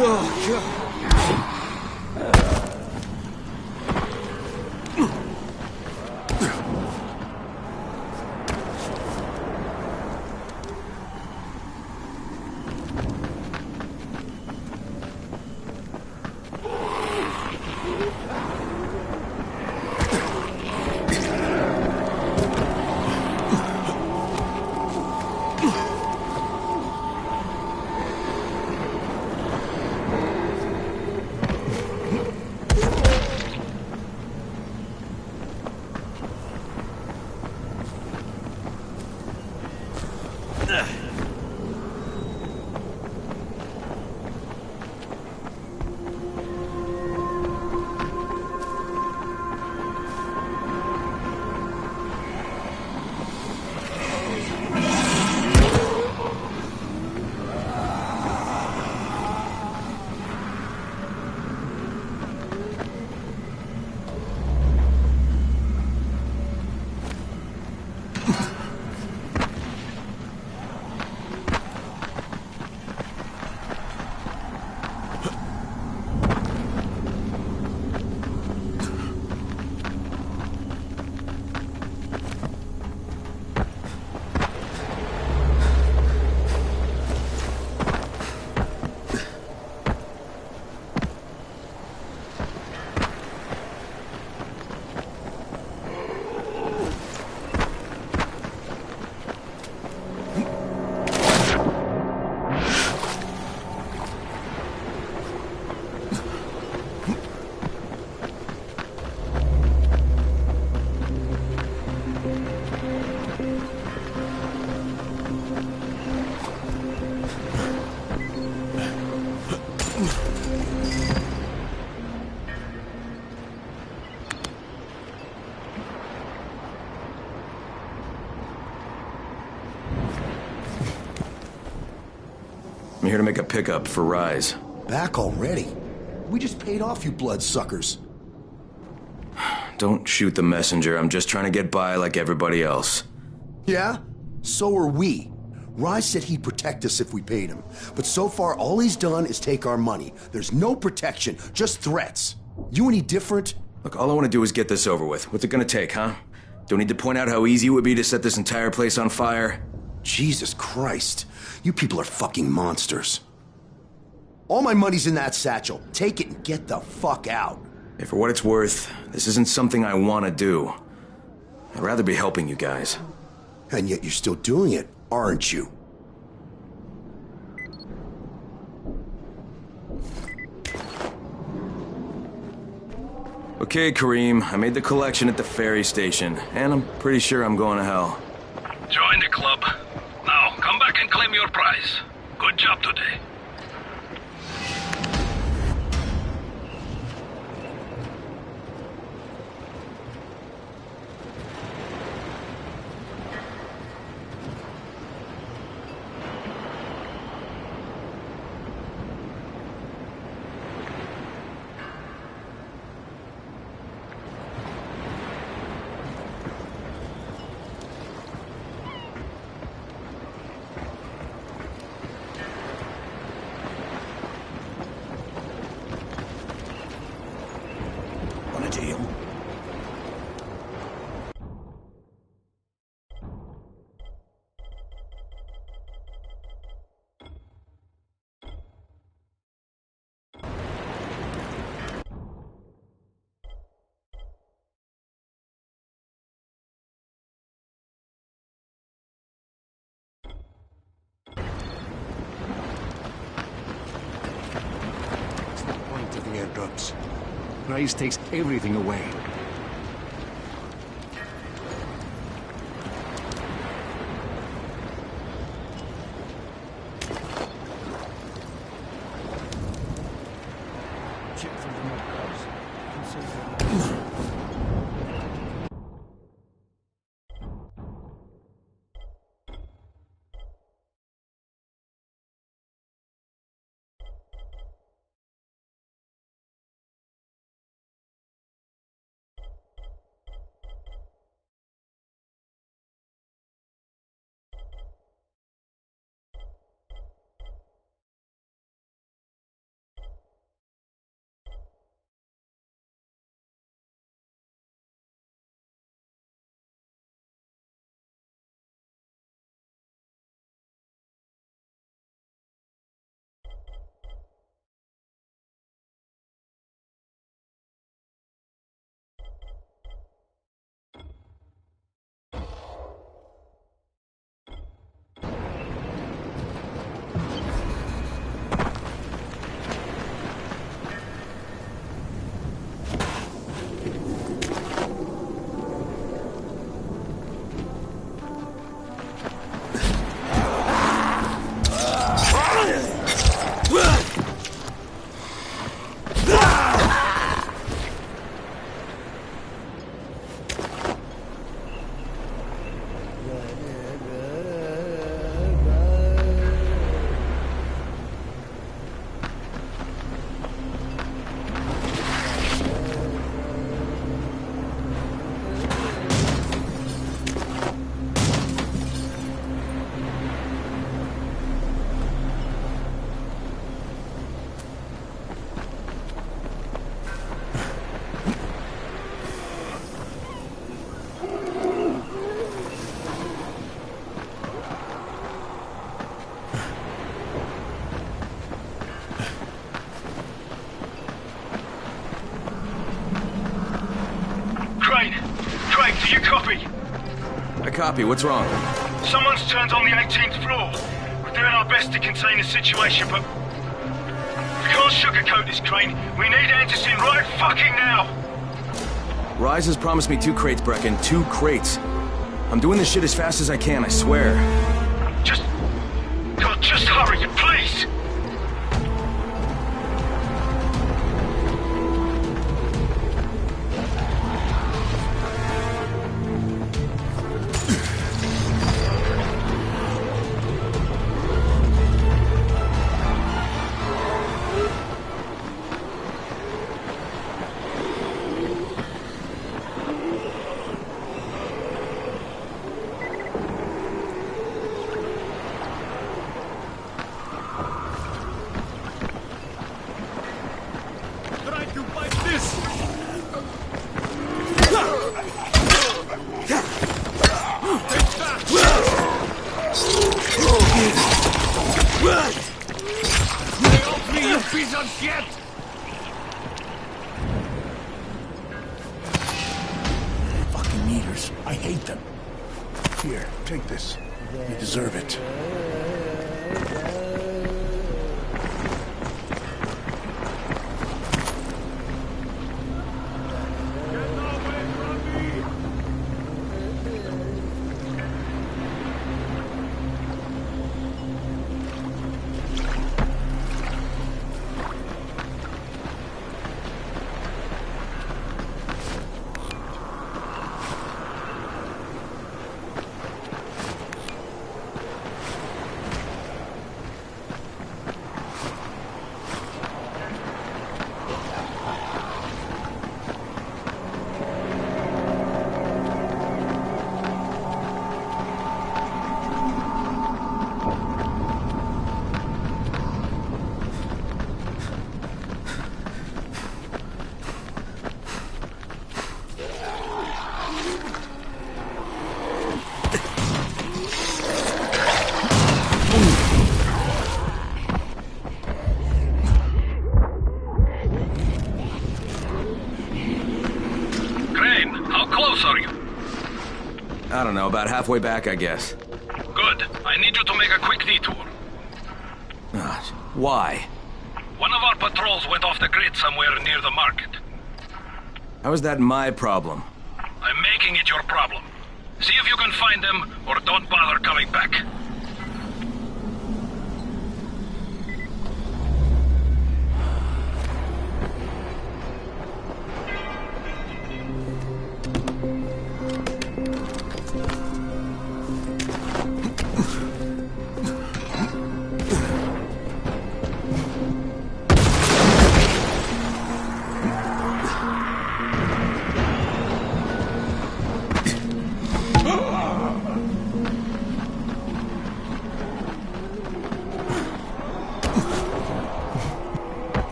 Oh, God. I'm here to make a pickup for Rise. Back already? We just paid off, you bloodsuckers. Don't shoot the messenger. I'm just trying to get by like everybody else. Yeah? So are we. Rise said he'd protect us if we paid him. But so far, all he's done is take our money. There's no protection, just threats. You any different? Look, all I want to do is get this over with. What's it gonna take, huh? Don't need to point out how easy it would be to set this entire place on fire. Jesus Christ. You people are fucking monsters. All my money's in that satchel. Take it and get the fuck out. Hey, for what it's worth, this isn't something I want to do. I'd rather be helping you guys. And yet you're still doing it, aren't you? Okay, Kareem, I made the collection at the ferry station, and I'm pretty sure I'm going to hell. Join the club. Now, come back and claim your prize. Good job today. Deal. What's the point of the airdrops? Rise takes everything away. Copy. What's wrong? Someone's turned on the 18th floor. We're doing our best to contain the situation, but we can't sugarcoat this, Crane. We need Anderson right fucking now. Rise has promised me 2 crates, Brecken. 2 crates. I'm doing this shit as fast as I can, I swear. God, just hurry, please. Fucking meters. I hate them. Here, take this. You deserve it. I don't know, about halfway back, I guess. Good. I need you to make a quick detour. Why? One of our patrols went off the grid somewhere near the market. How is that my problem? I'm making it your problem. See if you can find them, or don't bother coming back.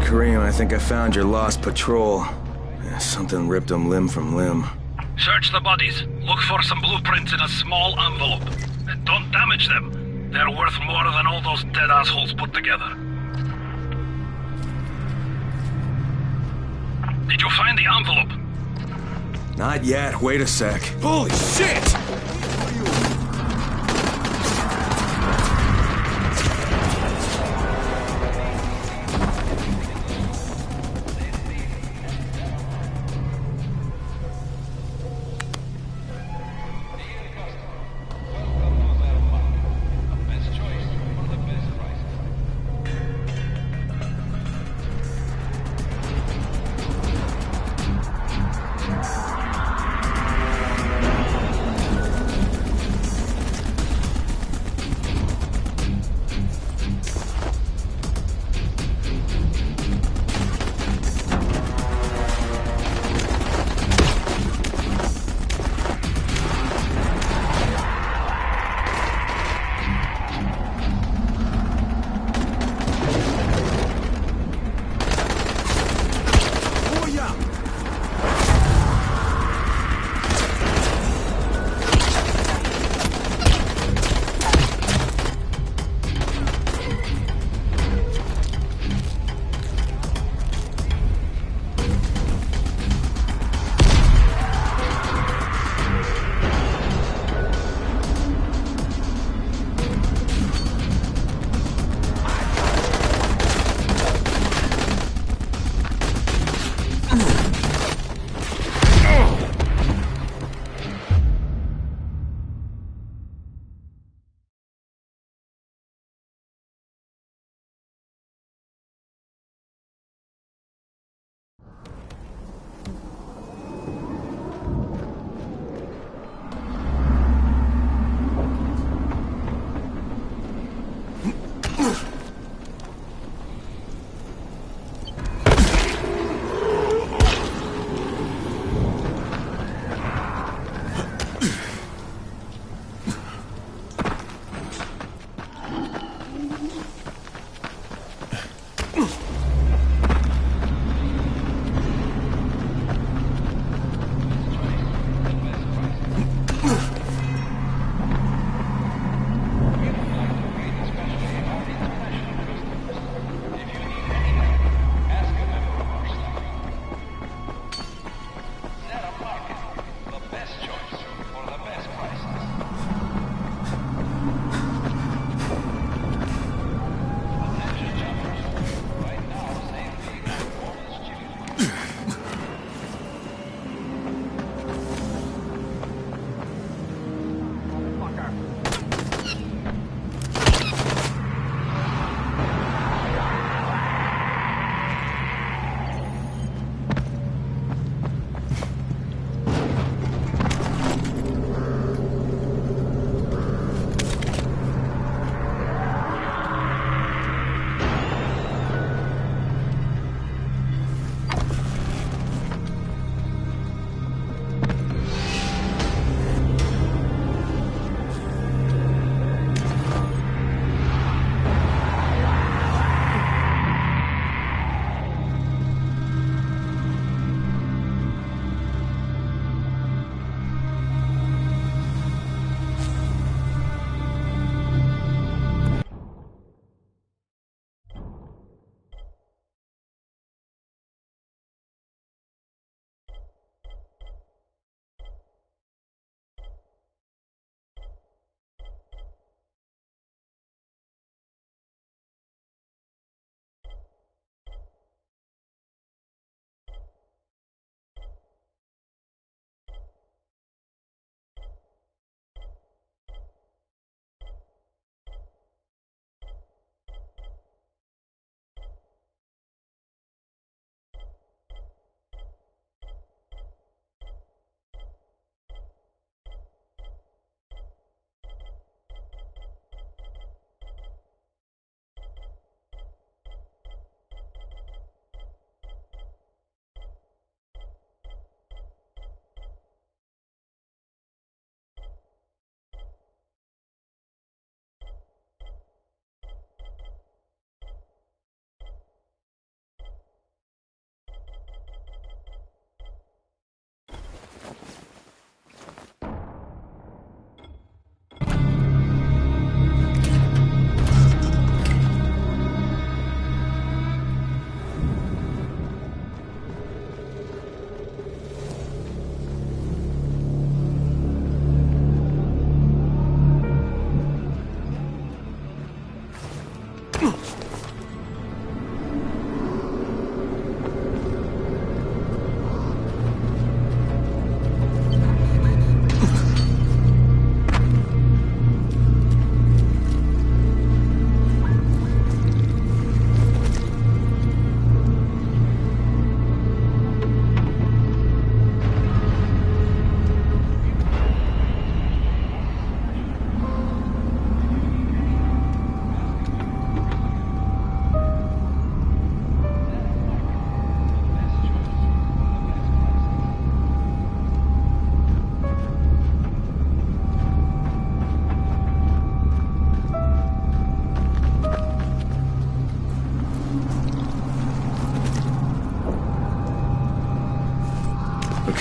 Karim, I think I found your lost patrol. Yeah, something ripped them limb from limb. Search the bodies. Look for some blueprints in a small envelope. And don't damage them. They're worth more than all those dead assholes put together. Did you find the envelope? Not yet. Wait a sec. Holy shit!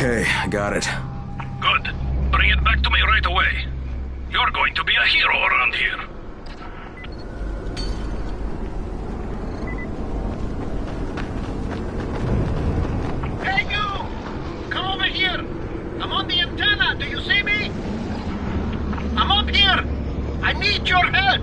Okay, I got it. Good. Bring it back to me right away. You're going to be a hero around here. Hey, you! Come over here! I'm on the antenna, do you see me? I'm up here! I need your help!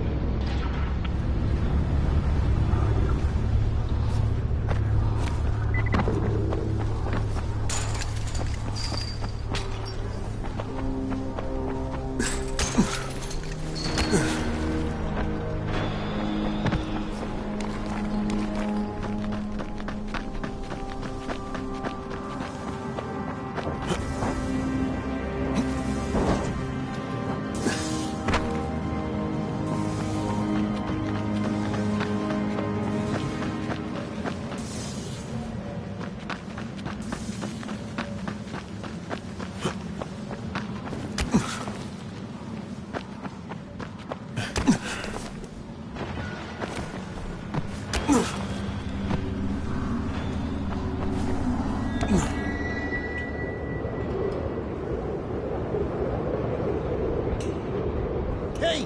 Hey!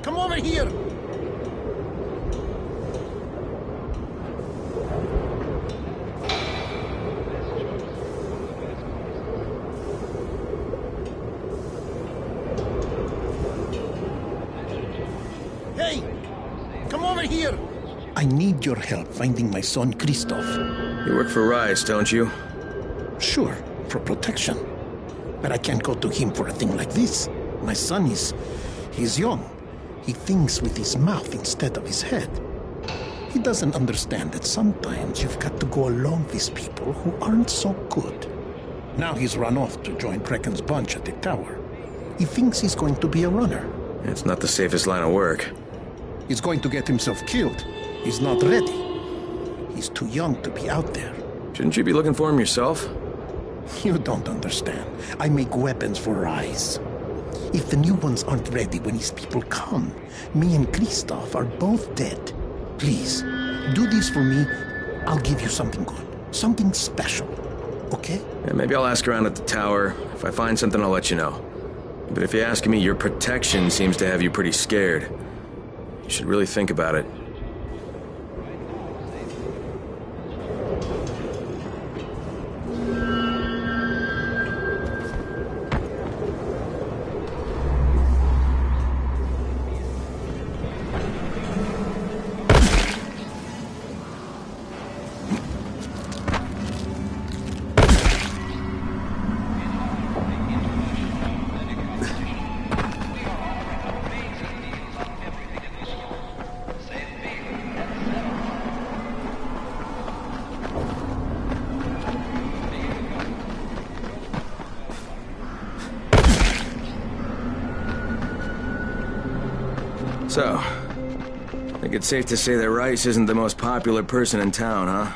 Come over here! Hey! Come over here! I need your help finding my son Christoph. You work for Rise, don't you? Sure, for protection. But I can't go to him for a thing like this. My son he's young. He thinks with his mouth instead of his head. He doesn't understand that sometimes you've got to go along with people who aren't so good. Now he's run off to join Brecken's bunch at the tower. He thinks he's going to be a runner. It's not the safest line of work. He's going to get himself killed. He's not ready. He's too young to be out there. Shouldn't you be looking for him yourself? You don't understand. I make weapons for Rise. If the new ones aren't ready when his people come, me and Christoph are both dead. Please, do this for me. I'll give you something good. Something special. Okay? Yeah, maybe I'll ask around at the tower. If I find something, I'll let you know. But if you ask me, your protection seems to have you pretty scared. You should really think about it. So, I think it's safe to say that Rice isn't the most popular person in town, huh?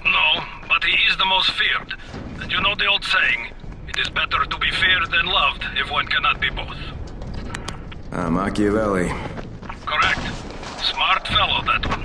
No, but he is the most feared. And you know the old saying, it is better to be feared than loved if one cannot be both. Machiavelli. Correct. Smart fellow, that one.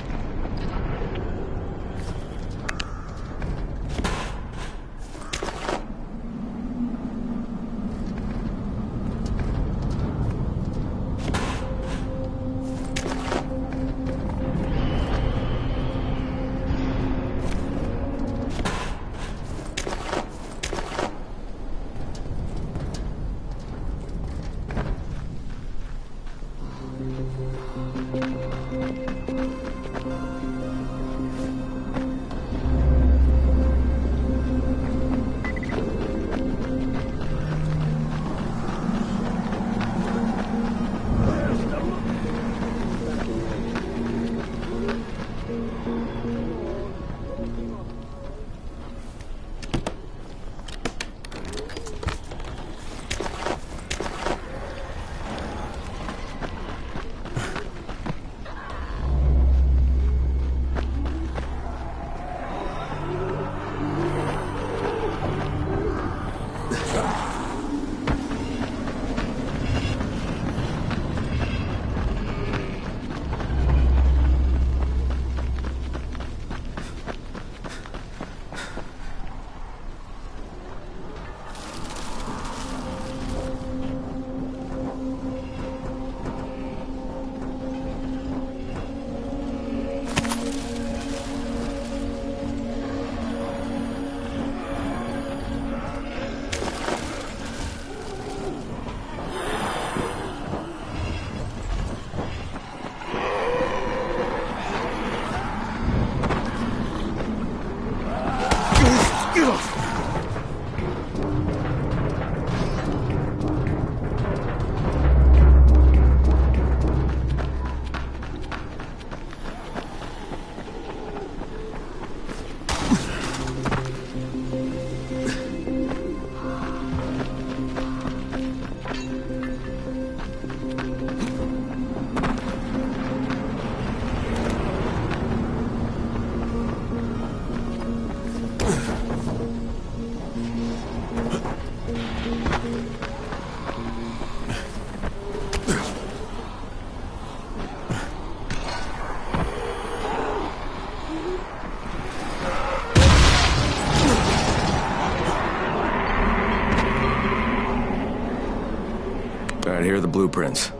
Alright, here are the blueprints.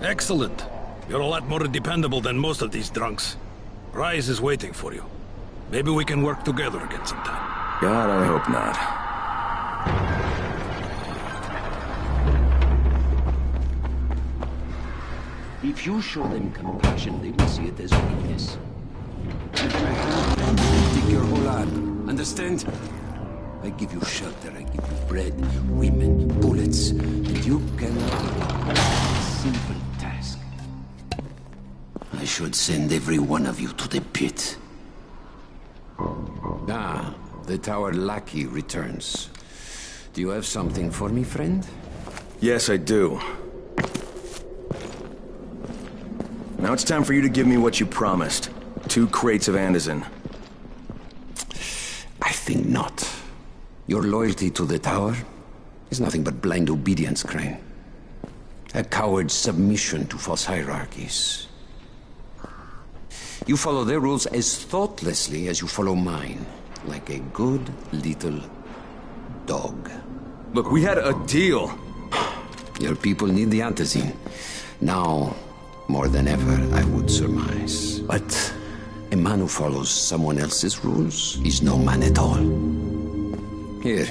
Excellent. You're a lot more dependable than most of these drunks. Rise is waiting for you. Maybe we can work together again sometime. God, I hope not. If you show them compassion, they will see it as weakness. Take my hand and you take your whole arm. Understand? I give you shelter, I give you bread, women, bullets, and you can a simple task. I should send every one of you to the pit. Ah, the tower lackey returns. Do you have something for me, friend? Yes, I do. Now it's time for you to give me what you promised. 2 crates of Anderson. I think not. Your loyalty to the tower is nothing but blind obedience, Crane. A coward's submission to false hierarchies. You follow their rules as thoughtlessly as you follow mine. Like a good little dog. Look, we had a deal. Your people need the Antizin. Now, more than ever, I would surmise. But a man who follows someone else's rules is no man at all. Here,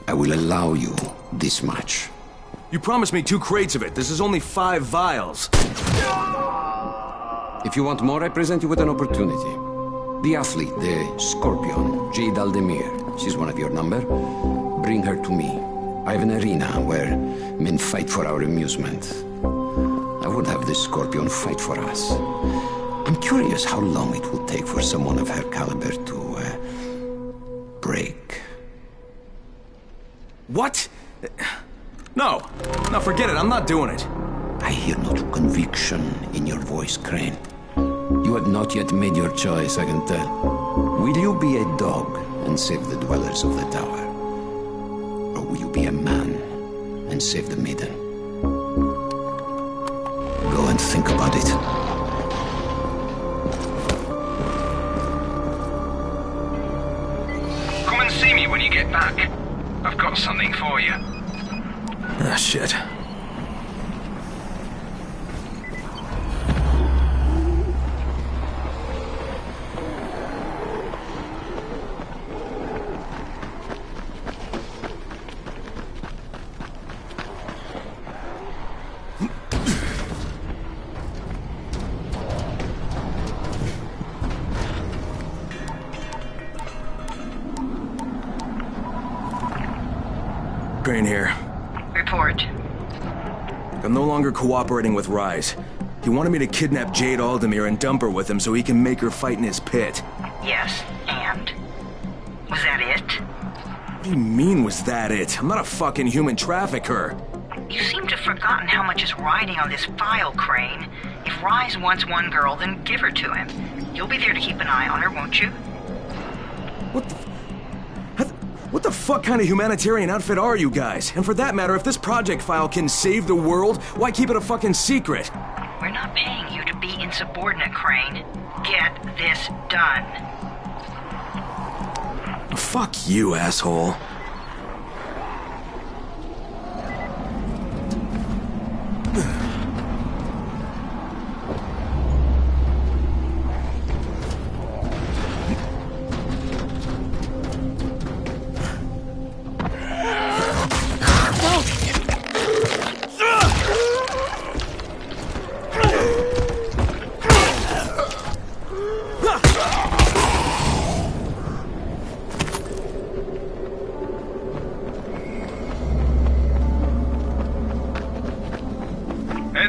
I will allow you this much. You promised me 2 crates of it. This is only 5 vials. If you want more, I present you with an opportunity. The athlete, the Scorpion, Jade Aldemir. She's one of your number. Bring her to me. I have an arena where men fight for our amusement. I would have the Scorpion fight for us. I'm curious how long it will take for someone of her caliber to, break. What? No. No, forget it. I'm not doing it. I hear no true conviction in your voice, Crane. You have not yet made your choice, I can tell. Will you be a dog and save the dwellers of the tower? Or will you be a man and save the maiden? Go and think about it. Come and see me when you get back. I've got something for you. Ah, shit. Crane here. Report. I'm no longer cooperating with Rise. He wanted me to kidnap Jade Aldemir and dump her with him so he can make her fight in his pit. Yes, and? Was that it? What do you mean, was that it? I'm not a fucking human trafficker. You seem to have forgotten how much is riding on this file, Crane. If Rise wants one girl, then give her to him. You'll be there to keep an eye on her, won't you? What the fuck kind of humanitarian outfit are you guys? And for that matter, if this project file can save the world, why keep it a fucking secret? We're not paying you to be insubordinate, Crane. Get this done. Fuck you, asshole.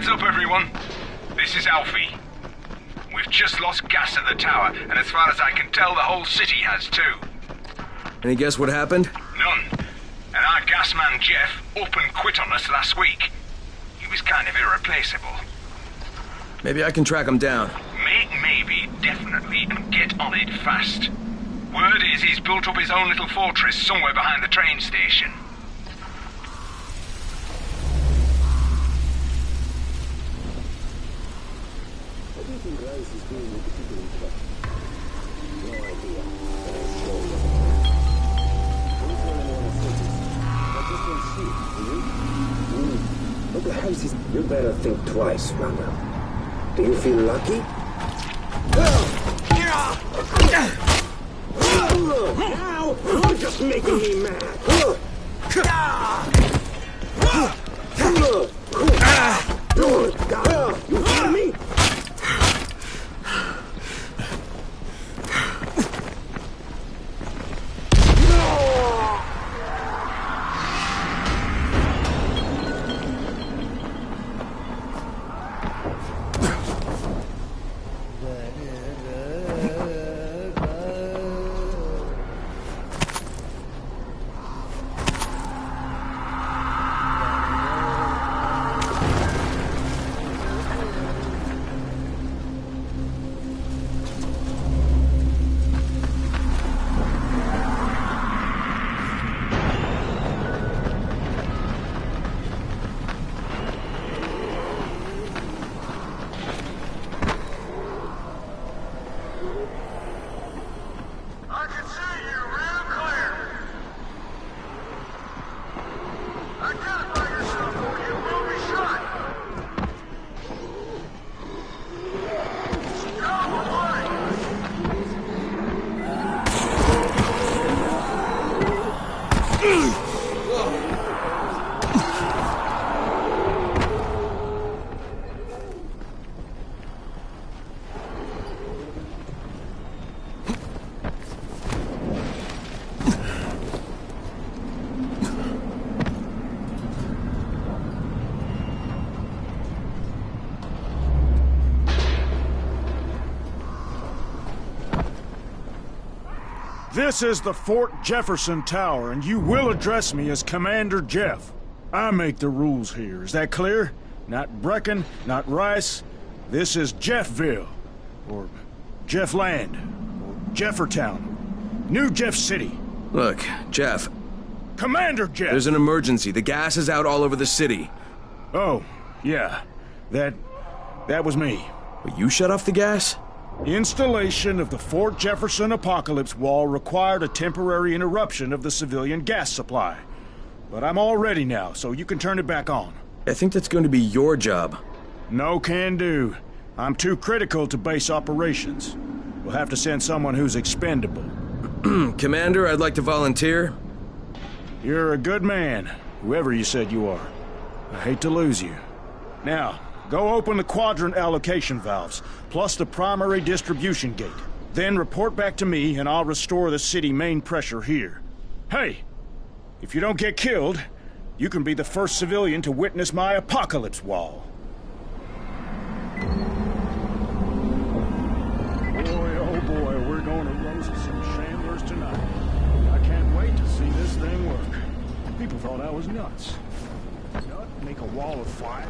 Heads up, everyone. This is Alfie. We've just lost gas at the tower, and as far as I can tell, the whole city has too. Any guess what happened? None. And our gas man, Jeff, up and quit on us last week. He was kind of irreplaceable. Maybe I can track him down. Make maybe, definitely, and get on it fast. Word is he's built up his own little fortress somewhere behind the train station. Look, the house is... You better think twice, Randall. Do you feel lucky? Now, you're just making me mad. You hear me? This is the Fort Jefferson Tower, and you will address me as Commander Jeff. I make the rules here. Is that clear? Not Brecken, not Rice. This is Jeffville, or Jeffland, or Jeffertown, New Jeff City. Look, Jeff. Commander Jeff! There's an emergency. The gas is out all over the city. Oh, yeah. That was me. But you shut off the gas? Installation of the Fort Jefferson Apocalypse Wall required a temporary interruption of the civilian gas supply. But I'm all ready now, so you can turn it back on. I think that's going to be your job. No can do. I'm too critical to base operations. We'll have to send someone who's expendable. Commander, I'd like to volunteer. You're a good man, whoever you said you are. I hate to lose you. Now, go open the quadrant allocation valves, plus the primary distribution gate. Then report back to me, and I'll restore the city main pressure here. Hey, if you don't get killed, you can be the first civilian to witness my apocalypse wall. Boy, oh boy, we're going to roast some shamblers tonight. I can't wait to see this thing work. People thought I was nuts. Make a wall of fire.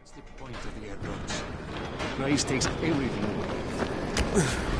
That's the point of the air roads. Rais takes everything away.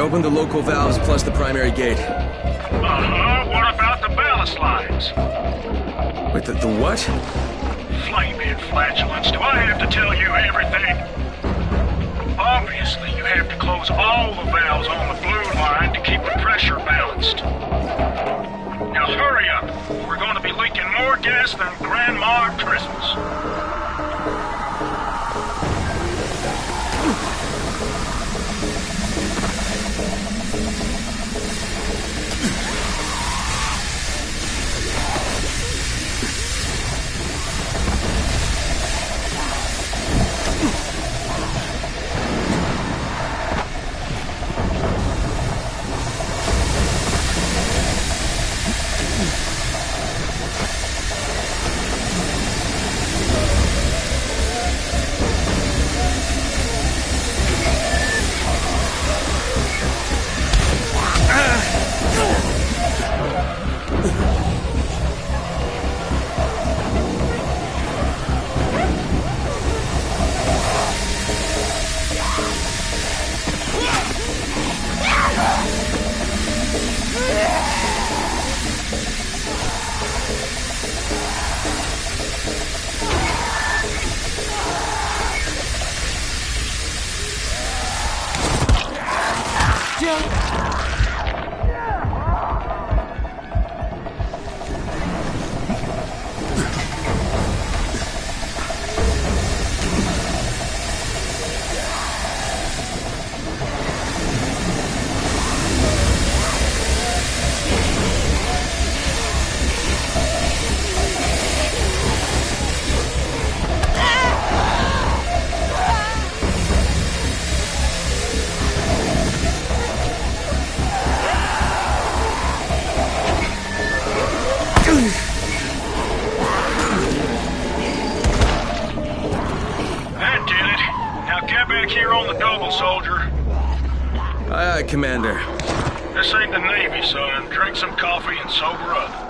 Open the local valves plus the primary gate. Uh-huh. What about the ballast lines? Wait, the what? Flaming flatulence. Do I have to tell you everything? Obviously, you have to close all the valves on the blue line to keep the pressure balanced. Now hurry up. We're going to be leaking more gas than Grandma at Christmas. Aye, aye, Commander. This ain't the Navy, son. Drink some coffee and sober up.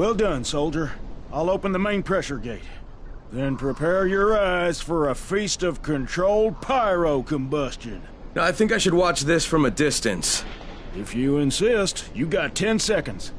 Well done, soldier. I'll open the main pressure gate. Then prepare your eyes for a feast of controlled pyro combustion. Now, I think I should watch this from a distance. If you insist, you got 10 seconds.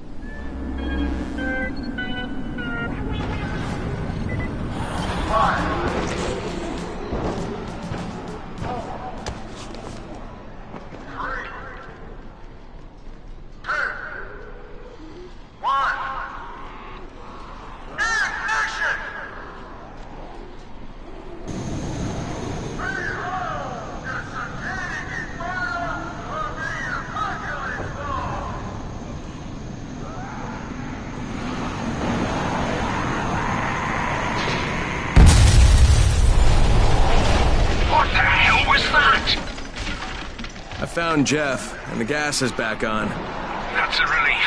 I found Jeff, and the gas is back on. That's a relief.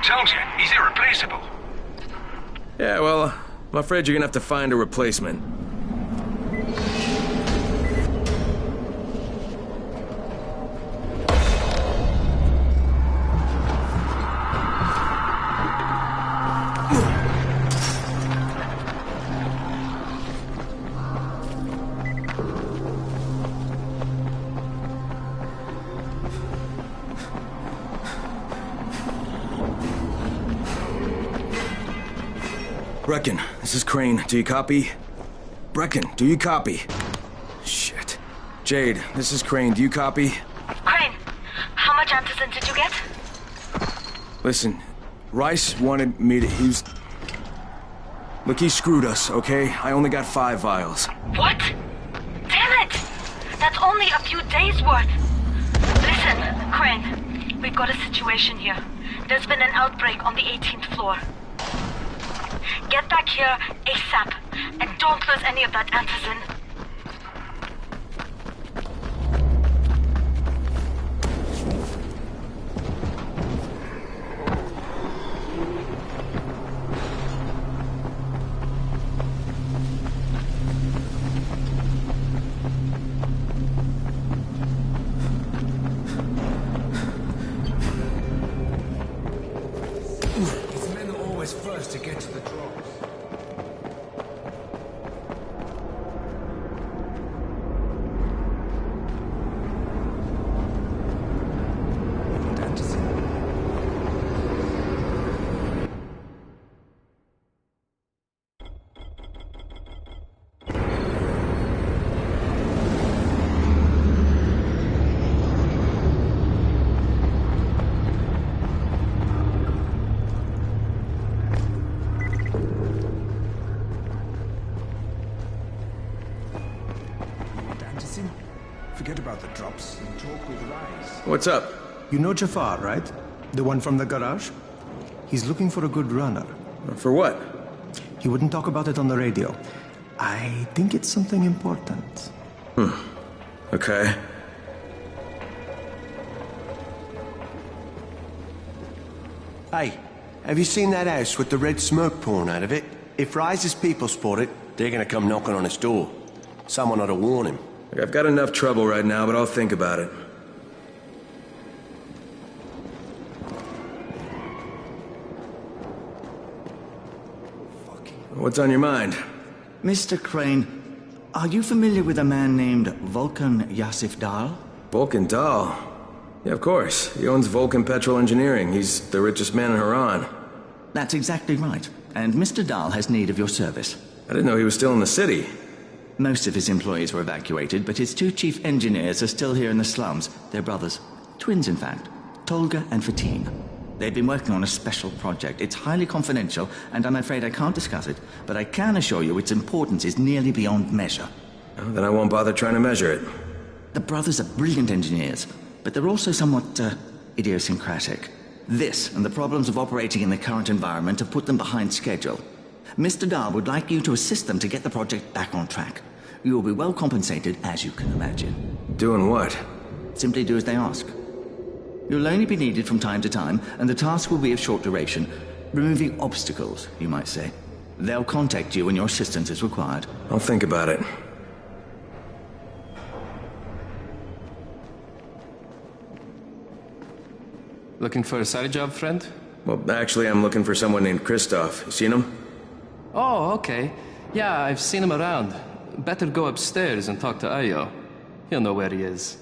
Told you, he's irreplaceable. Yeah, well, I'm afraid you're gonna have to find a replacement. Brecken, this is Crane. Do you copy? Brecken, do you copy? Shit. Jade, this is Crane. Do you copy? Crane, how much antizin did you get? Listen, Rice wanted me to... Look, he screwed us, okay? I only got 5 vials. What? Damn it! That's only a few days' worth. Listen, Crane, we've got a situation here. There's been an outbreak on the 18th floor. Get back here ASAP, and don't lose any of that antizin. His men are always first to get to the drops. Forget about the drops and talk with Rise. What's up? You know Jafar, right? The one from the garage? He's looking for a good runner. For what? He wouldn't talk about it on the radio. I think it's something important. Okay. Hey, have you seen that house with the red smoke pouring out of it? If Rise's people spot it, they're gonna come knocking on his door. Someone ought to warn him. I've got enough trouble right now, but I'll think about it. What's on your mind? Mr. Crane, are you familiar with a man named Vulcan Yasif Dahl? Vulcan Dahl? Yeah, of course. He owns Vulcan Petrol Engineering. He's the richest man in Haran. That's exactly right. And Mr. Dahl has need of your service. I didn't know he was still in the city. Most of his employees were evacuated, but his 2 chief engineers are still here in the slums. They're brothers. Twins, in fact. Tolga and Fatin. They've been working on a special project. It's highly confidential, and I'm afraid I can't discuss it, but I can assure you its importance is nearly beyond measure. Oh, then I won't bother trying to measure it. The brothers are brilliant engineers, but they're also somewhat, idiosyncratic. This, and the problems of operating in the current environment, have put them behind schedule. Mr. Dahl would like you to assist them to get the project back on track. You will be well compensated, as you can imagine. Doing what? Simply do as they ask. You'll only be needed from time to time, and the task will be of short duration. Removing obstacles, you might say. They'll contact you when your assistance is required. I'll think about it. Looking for a side job, friend? Well, actually, I'm looking for someone named Christoph. You seen him? Oh, okay. Yeah, I've seen him around. Better go upstairs and talk to Ayo. He'll know where he is.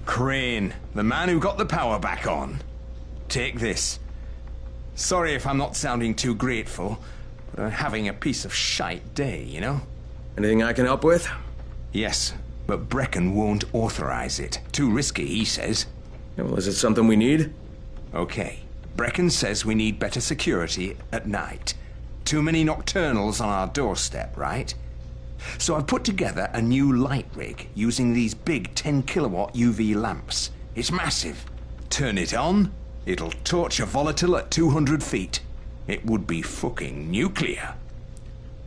Crane, the man who got the power back on. Take this. Sorry if I'm not sounding too grateful, but I'm having a piece of shite day, you know? Anything I can help with? Yes, but Brecken won't authorize it. Too risky, he says. Yeah, well, is it something we need? Okay. Brecken says we need better security at night. Too many nocturnals on our doorstep, right? So I've put together a new light rig using these big 10-kilowatt UV lamps. It's massive. Turn it on, it'll torch a volatile at 200 feet. It would be fucking nuclear.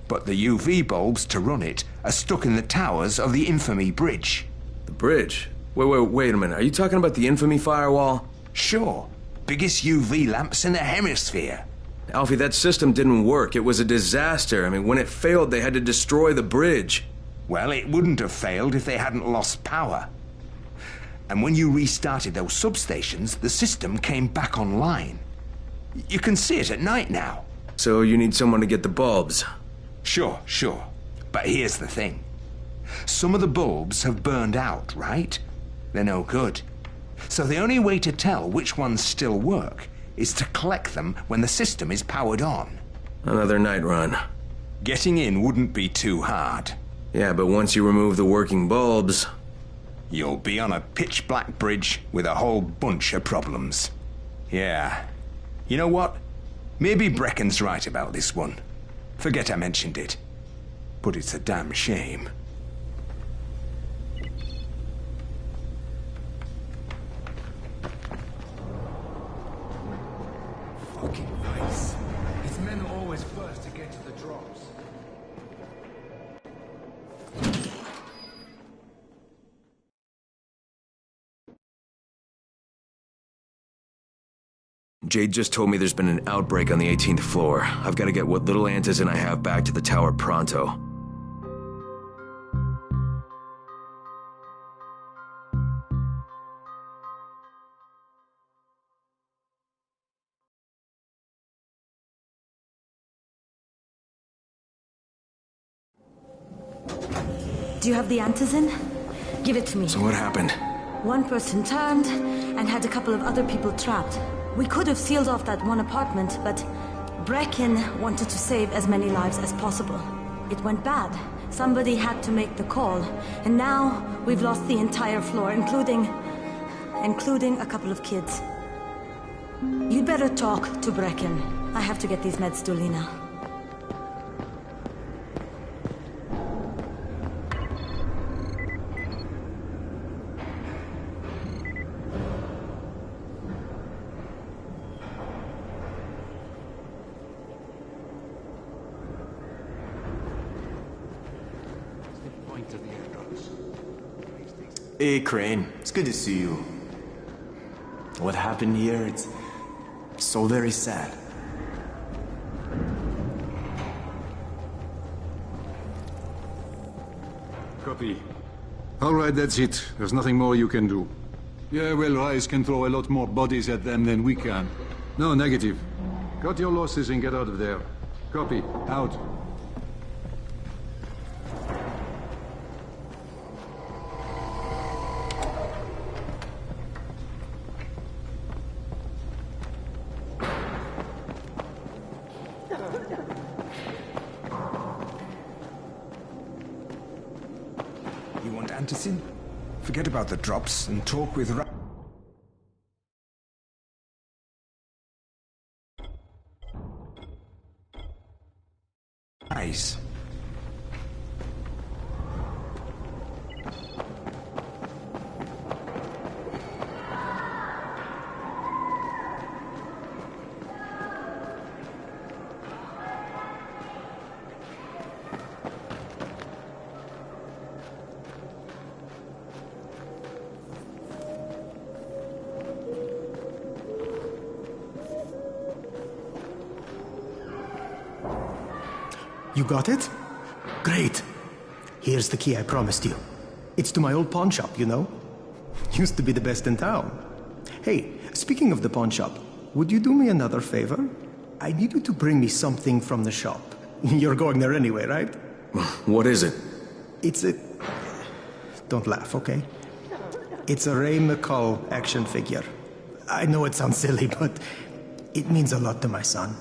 But the UV bulbs to run it are stuck in the towers of the Infamy Bridge. The bridge? Wait a minute. Are you talking about the Infamy firewall? Sure. Biggest UV lamps in the hemisphere. Alfie, that system didn't work. It was a disaster. I mean, when it failed, they had to destroy the bridge. Well, it wouldn't have failed if they hadn't lost power. And when you restarted those substations, the system came back online. You can see it at night now. So you need someone to get the bulbs? Sure. But here's the thing. Some of the bulbs have burned out, right? They're no good. So the only way to tell which ones still work is to collect them when the system is powered on. Another night run. Getting in wouldn't be too hard. Yeah, but once you remove the working bulbs... You'll be on a pitch-black bridge with a whole bunch of problems. Yeah. You know what? Maybe Brecken's right about this one. Forget I mentioned it. But it's a damn shame. Fucking nice. Its men are always first to get to the drops. Jade just told me there's been an outbreak on the 18th floor. I've got to get what little antizin I have back to the tower pronto. Do you have the antizin? Give it to me. So what happened? One person turned and had a couple of other people trapped. We could have sealed off that one apartment, but Brecken wanted to save as many lives as possible. It went bad. Somebody had to make the call, and now we've lost the entire floor, including a couple of kids. You'd better talk to Brecken. I have to get these meds to Lena. Hey, Crane. It's good to see you. What happened here, it's so very sad. Copy. All right, that's it. There's nothing more you can do. Yeah, well, Rise can throw a lot more bodies at them than we can. No, negative. Cut your losses and get out of there. Copy. Out. You want antizin? Forget about the drops and talk with Rise. You got it? Great. Here's the key I promised you. It's to my old pawn shop, you know? Used to be the best in town. Hey, speaking of the pawn shop, would you do me another favor? I need you to bring me something from the shop. You're going there anyway, right? What is it? It's a... Don't laugh, okay? It's a Ray McCall action figure. I know it sounds silly, but it means a lot to my son.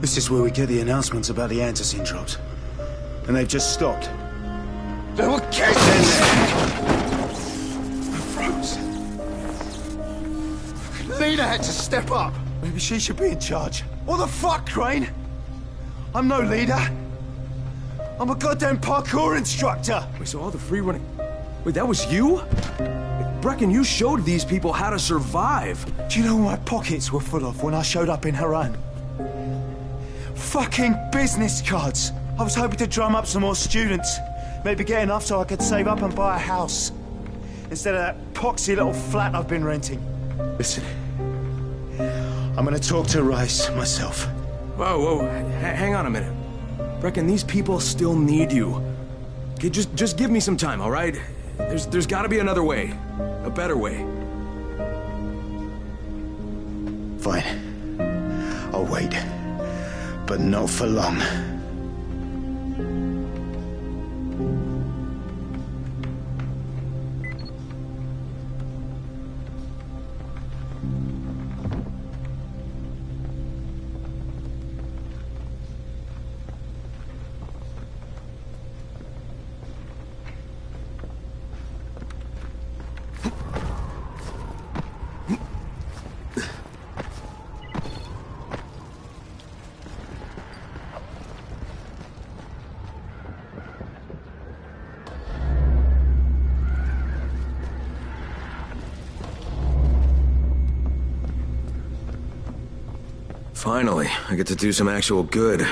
This is where we get the announcements about the antizin drops. And they've just stopped. They will get in there! I froze. Lena had to step up. Maybe she should be in charge. What the fuck, Crane? I'm no leader. I'm a goddamn parkour instructor. Wait, so all the free running... Wait, that was you? Brecken, you showed these people how to survive. Do you know what my pockets were full of when I showed up in Haran? Fucking business cards. I was hoping to drum up some more students. Maybe get enough so I could save up and buy a house. Instead of that poxy little flat I've been renting. Listen. I'm gonna talk to Rice myself. Whoa. Hang on a minute. Brecken, these people still need you. Okay, just give me some time, all right? There's gotta be another way. A better way. Fine. I'll wait. But not for long. Finally, I get to do some actual good.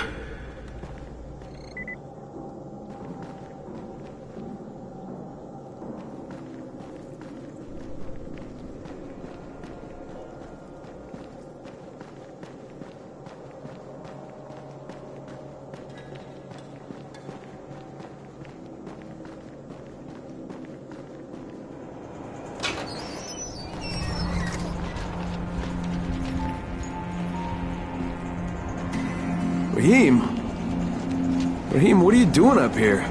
Rahim, what are you doing up here?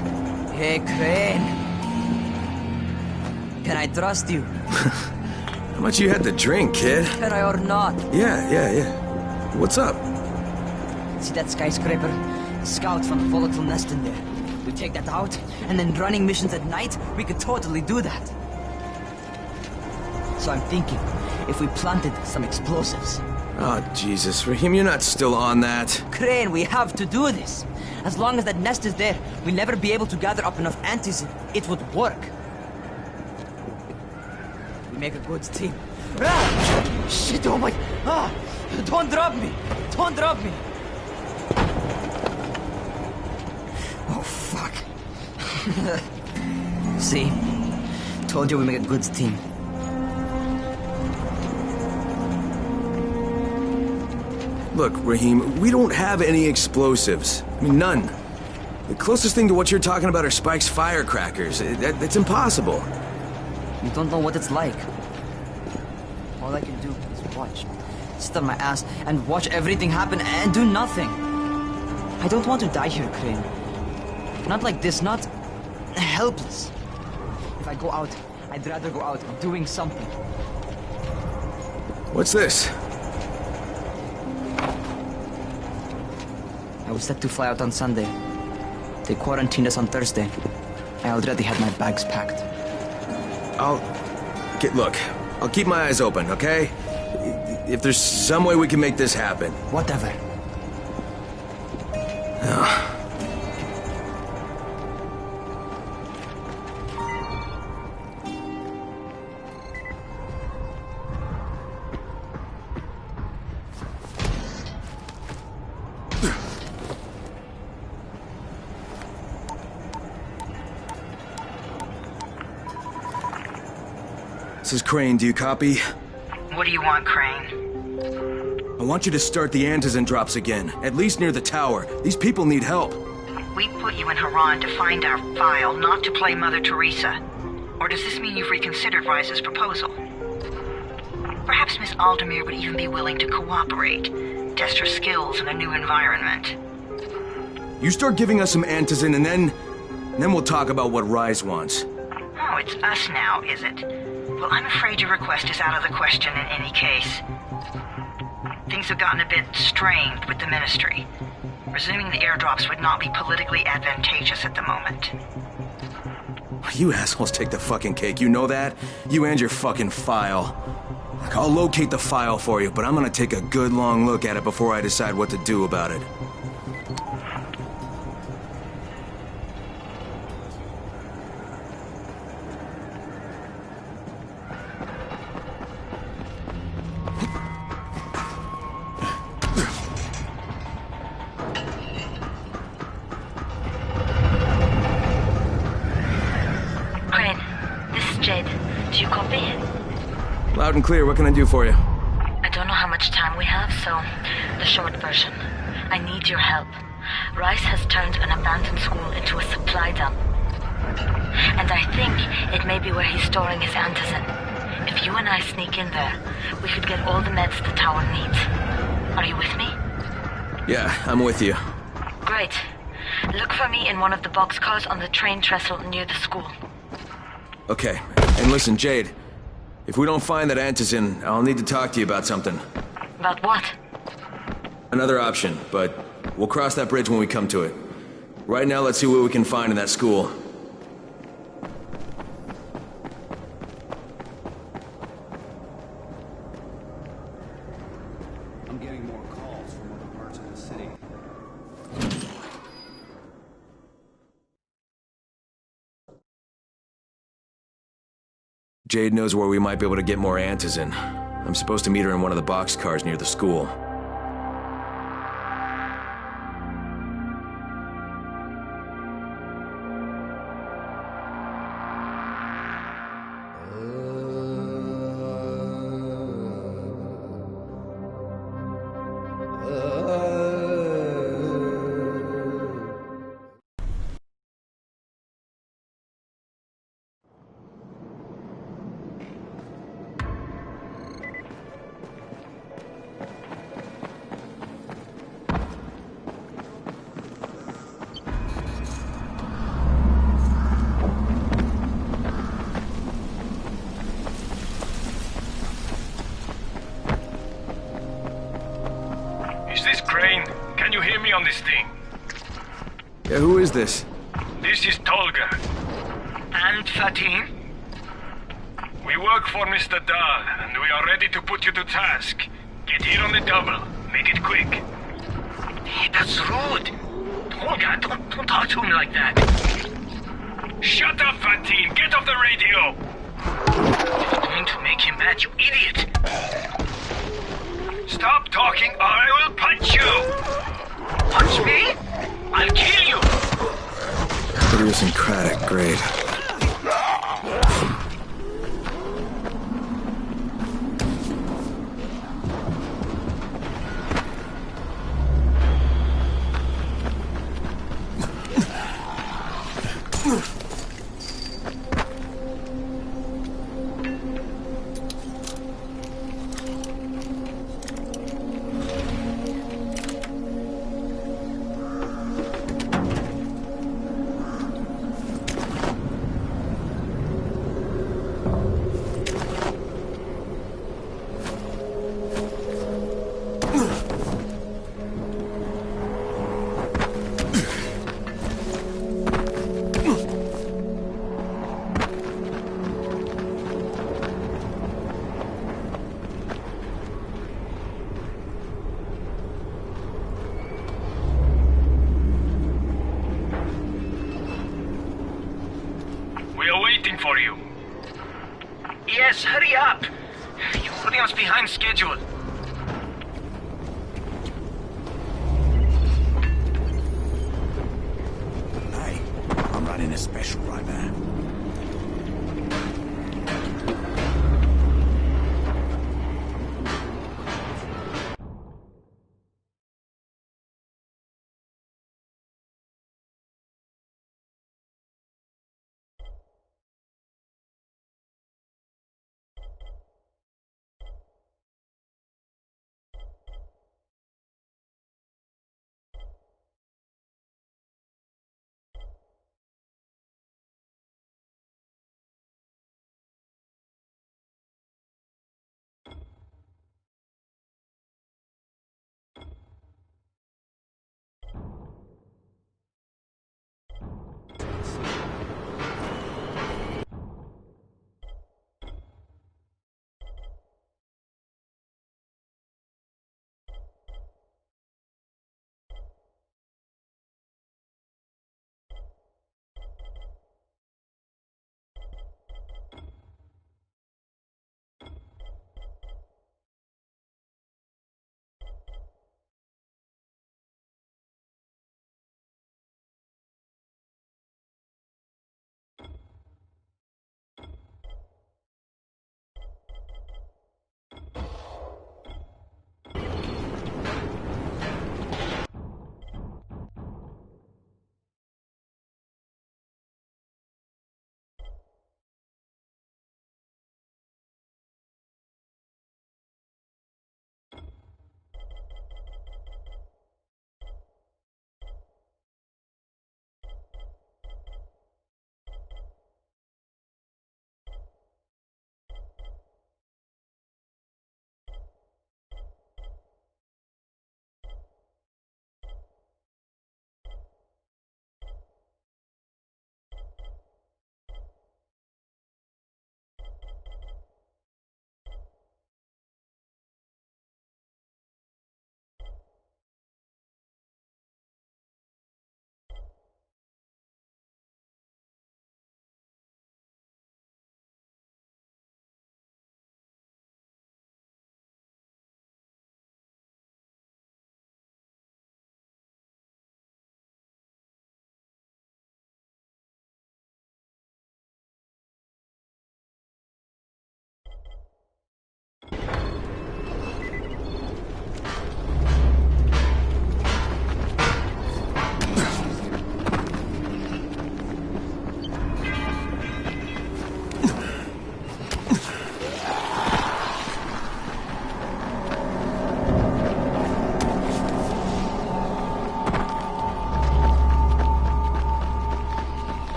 Hey, Crane. Can I trust you? How much you had to drink, kid? Can I or not? Yeah. What's up? See that skyscraper? Scouts found a volatile nest in there. We take that out, and then running missions at night, we could totally do that. So I'm thinking, if we planted some explosives. Oh, Jesus. Rahim, you're not still on that. Crane, we have to do this. As long as that nest is there, we'll never be able to gather up enough antizin. It would work. We make a good team. Ah! Shit, oh my... Ah! Don't drop me! Don't drop me! Oh, fuck. See? Told you we make a good team. Look, Rahim, we don't have any explosives. I mean, none. The closest thing to what you're talking about are Spike's firecrackers. That's impossible. You don't know what it's like. All I can do is watch. Sit on my ass and watch everything happen and do nothing. I don't want to die here, Crane. Not like this, not helpless. If I go out, I'd rather go out doing something. What's this? I was set to fly out on Sunday. They quarantined us on Thursday. I already had my bags packed. Look, I'll keep my eyes open, okay? If there's some way we can make this happen. Whatever. This is Crane, do you copy? What do you want, Crane? I want you to start the Antizin drops again, at least near the tower. These people need help. We put you in Haran to find our file, not to play Mother Teresa. Or does this mean you've reconsidered Rise's proposal? Perhaps Miss Aldemir would even be willing to cooperate, test her skills in a new environment. You start giving us some Antizin and then we'll talk about what Rise wants. Oh, it's us now, is it? Well, I'm afraid your request is out of the question in any case. Things have gotten a bit strained with the Ministry. Resuming the airdrops would not be politically advantageous at the moment. You assholes take the fucking cake, you know that? You and your fucking file. Look, I'll locate the file for you, but I'm gonna take a good long look at it before I decide what to do about it. Loud and clear, what can I do for you? I don't know how much time we have, so the short version. I need your help. Rise has turned an abandoned school into a supply dump. And I think it may be where he's storing his Antizin. If you and I sneak in there, we could get all the meds the tower needs. Are you with me? Yeah, I'm with you. Great. Look for me in one of the boxcars on the train trestle near the school. Okay, and listen, Jade. If we don't find that Antizin, I'll need to talk to you about something. About what? Another option, but we'll cross that bridge when we come to it. Right now, let's see what we can find in that school. I'm getting more calls from other parts of the city. Jade knows where we might be able to get more Antizin. I'm supposed to meet her in one of the boxcars near the school. Is this Crane? Can you hear me on this thing? Yeah, who is this? This is Tolga. And Fatin? We work for Mr. Dahl, and we are ready to put you to task. Get here on the double. Make it quick. Hey, that's rude. Tolga, don't talk to him like that. Shut up, Fatin! Get off the radio! You're going to make him mad, you idiot! Stop talking or I will punch you! Punch me? I'll kill you! Idiosyncratic, great. Yes, hurry up! You're putting us behind schedule. Hey, I'm running a special right now.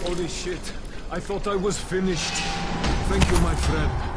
Holy shit. I thought I was finished. Thank you, my friend.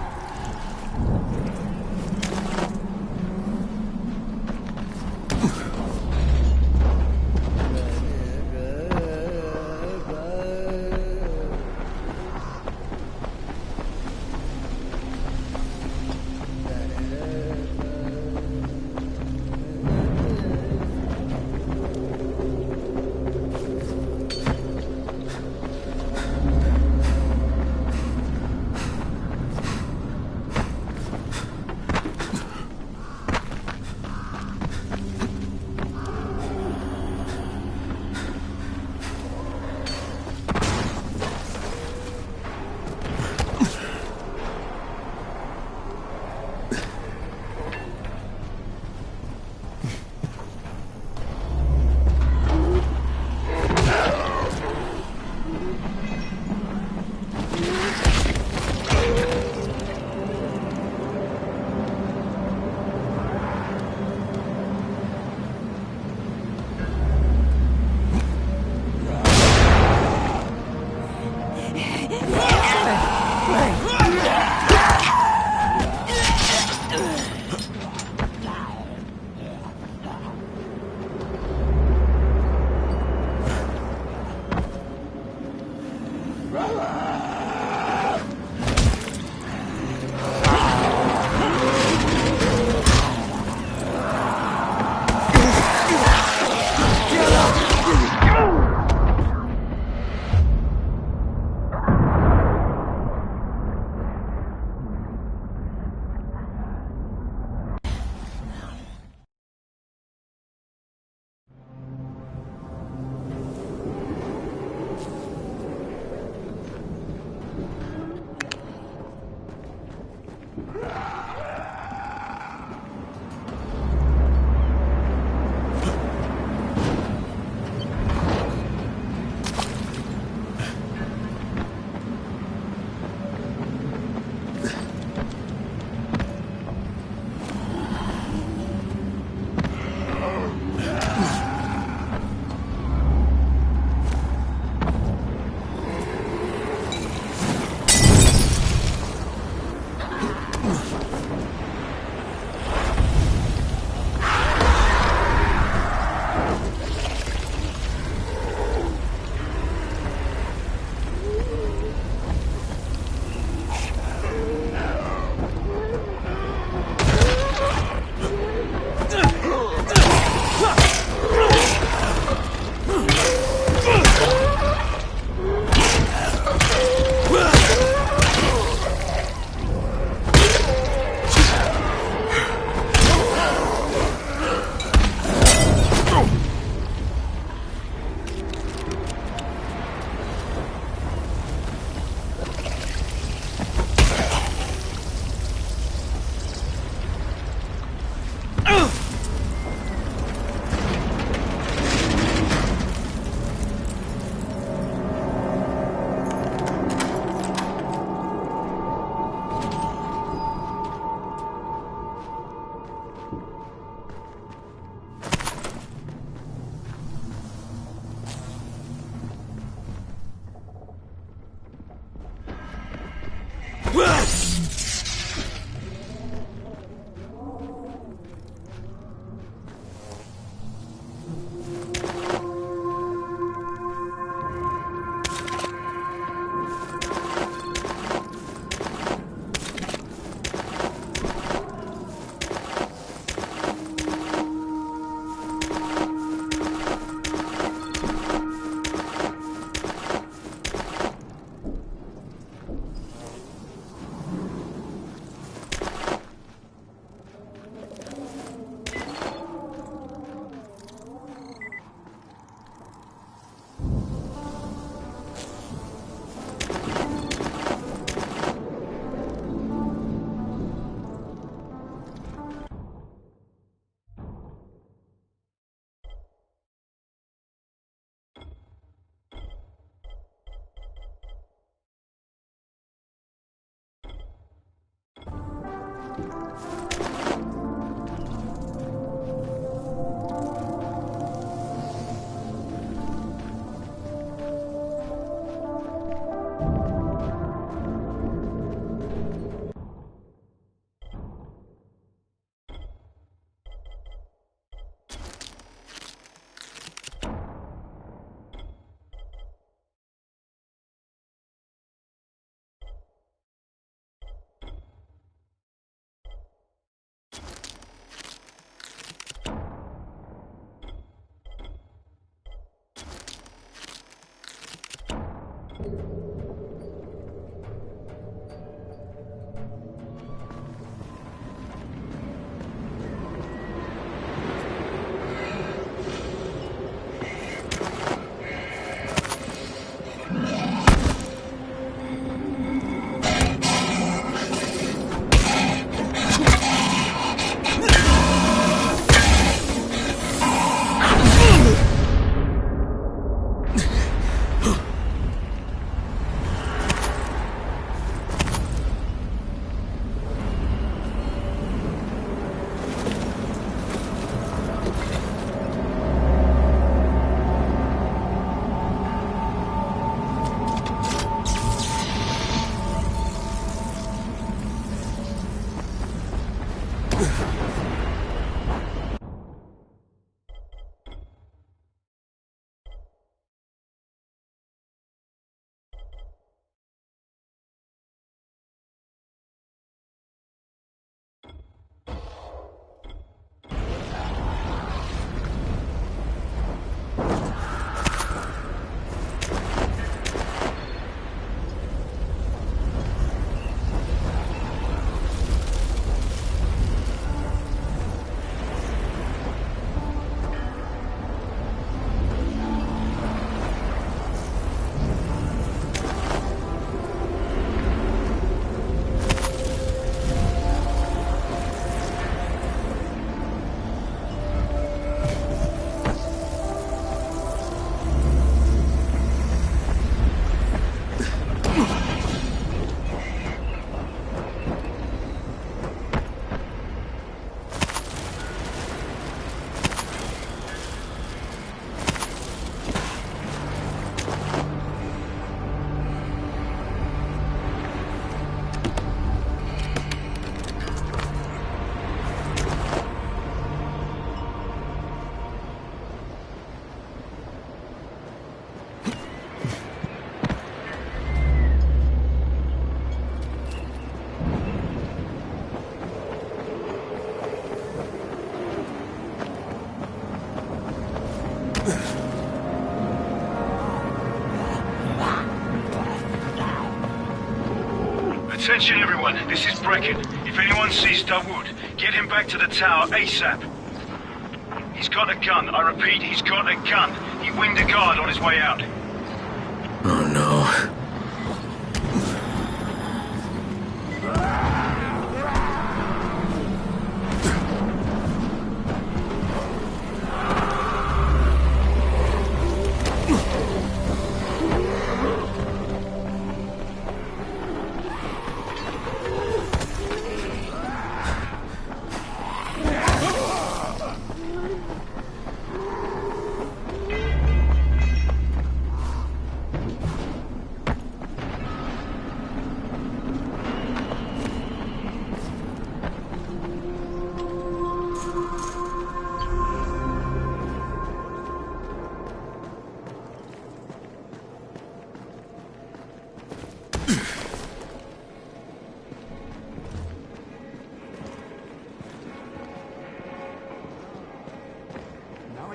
Attention everyone, this is Brecken. If anyone sees Dawood, get him back to the tower ASAP. He's got a gun. I repeat, he's got a gun. He winged a guard on his way out. Oh no.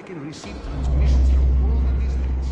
can receive transmissions from all the districts.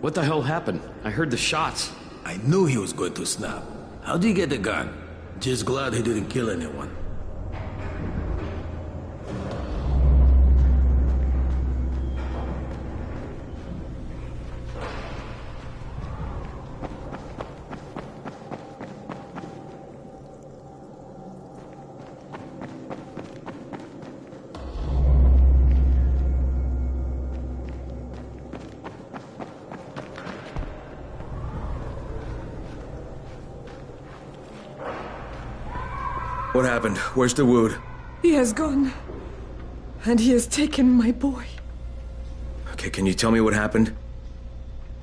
What the hell happened? I heard the shots. I knew he was going to snap. How'd he get the gun? Just glad he didn't kill anyone. What happened? Where's Dawood? He has gone. And he has taken my boy. Okay, can you tell me what happened?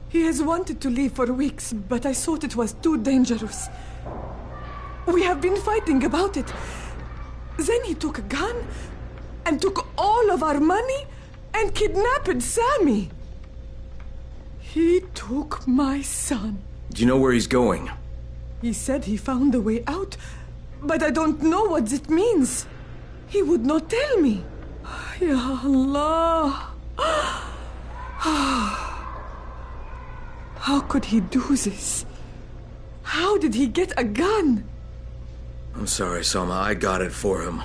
He has wanted to leave for weeks, but I thought it was too dangerous. We have been fighting about it. Then he took a gun and took all of our money and kidnapped Sammy. He took my son. Do you know where he's going? He said he found a way out, but I don't know what it means. He would not tell me. Ya Allah. How could he do this? How did he get a gun? I'm sorry, Salma. I got it for him.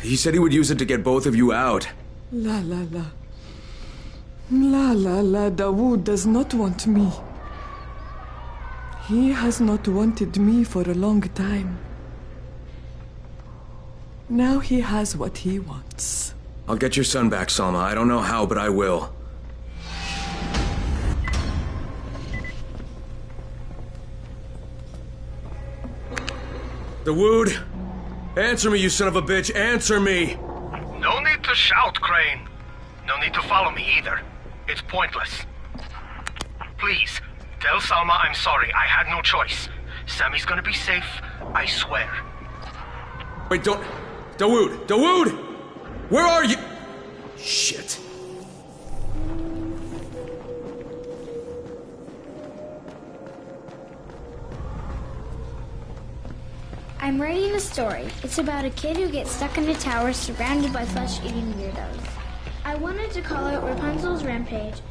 He said he would use it to get both of you out. La la la. La la la. Dawood does not want me. He has not wanted me for a long time. Now he has what he wants. I'll get your son back, Salma. I don't know how, but I will. Dawood! Answer me, you son of a bitch! Answer me! No need to shout, Crane. No need to follow me either. It's pointless. Please, tell Salma I'm sorry. I had no choice. Sammy's gonna be safe, I swear. Wait, don't... Dawood! Dawood! Where are you? Shit. I'm writing a story. It's about a kid who gets stuck in a tower surrounded by flesh-eating weirdos. I wanted to call it Rapunzel's Rampage.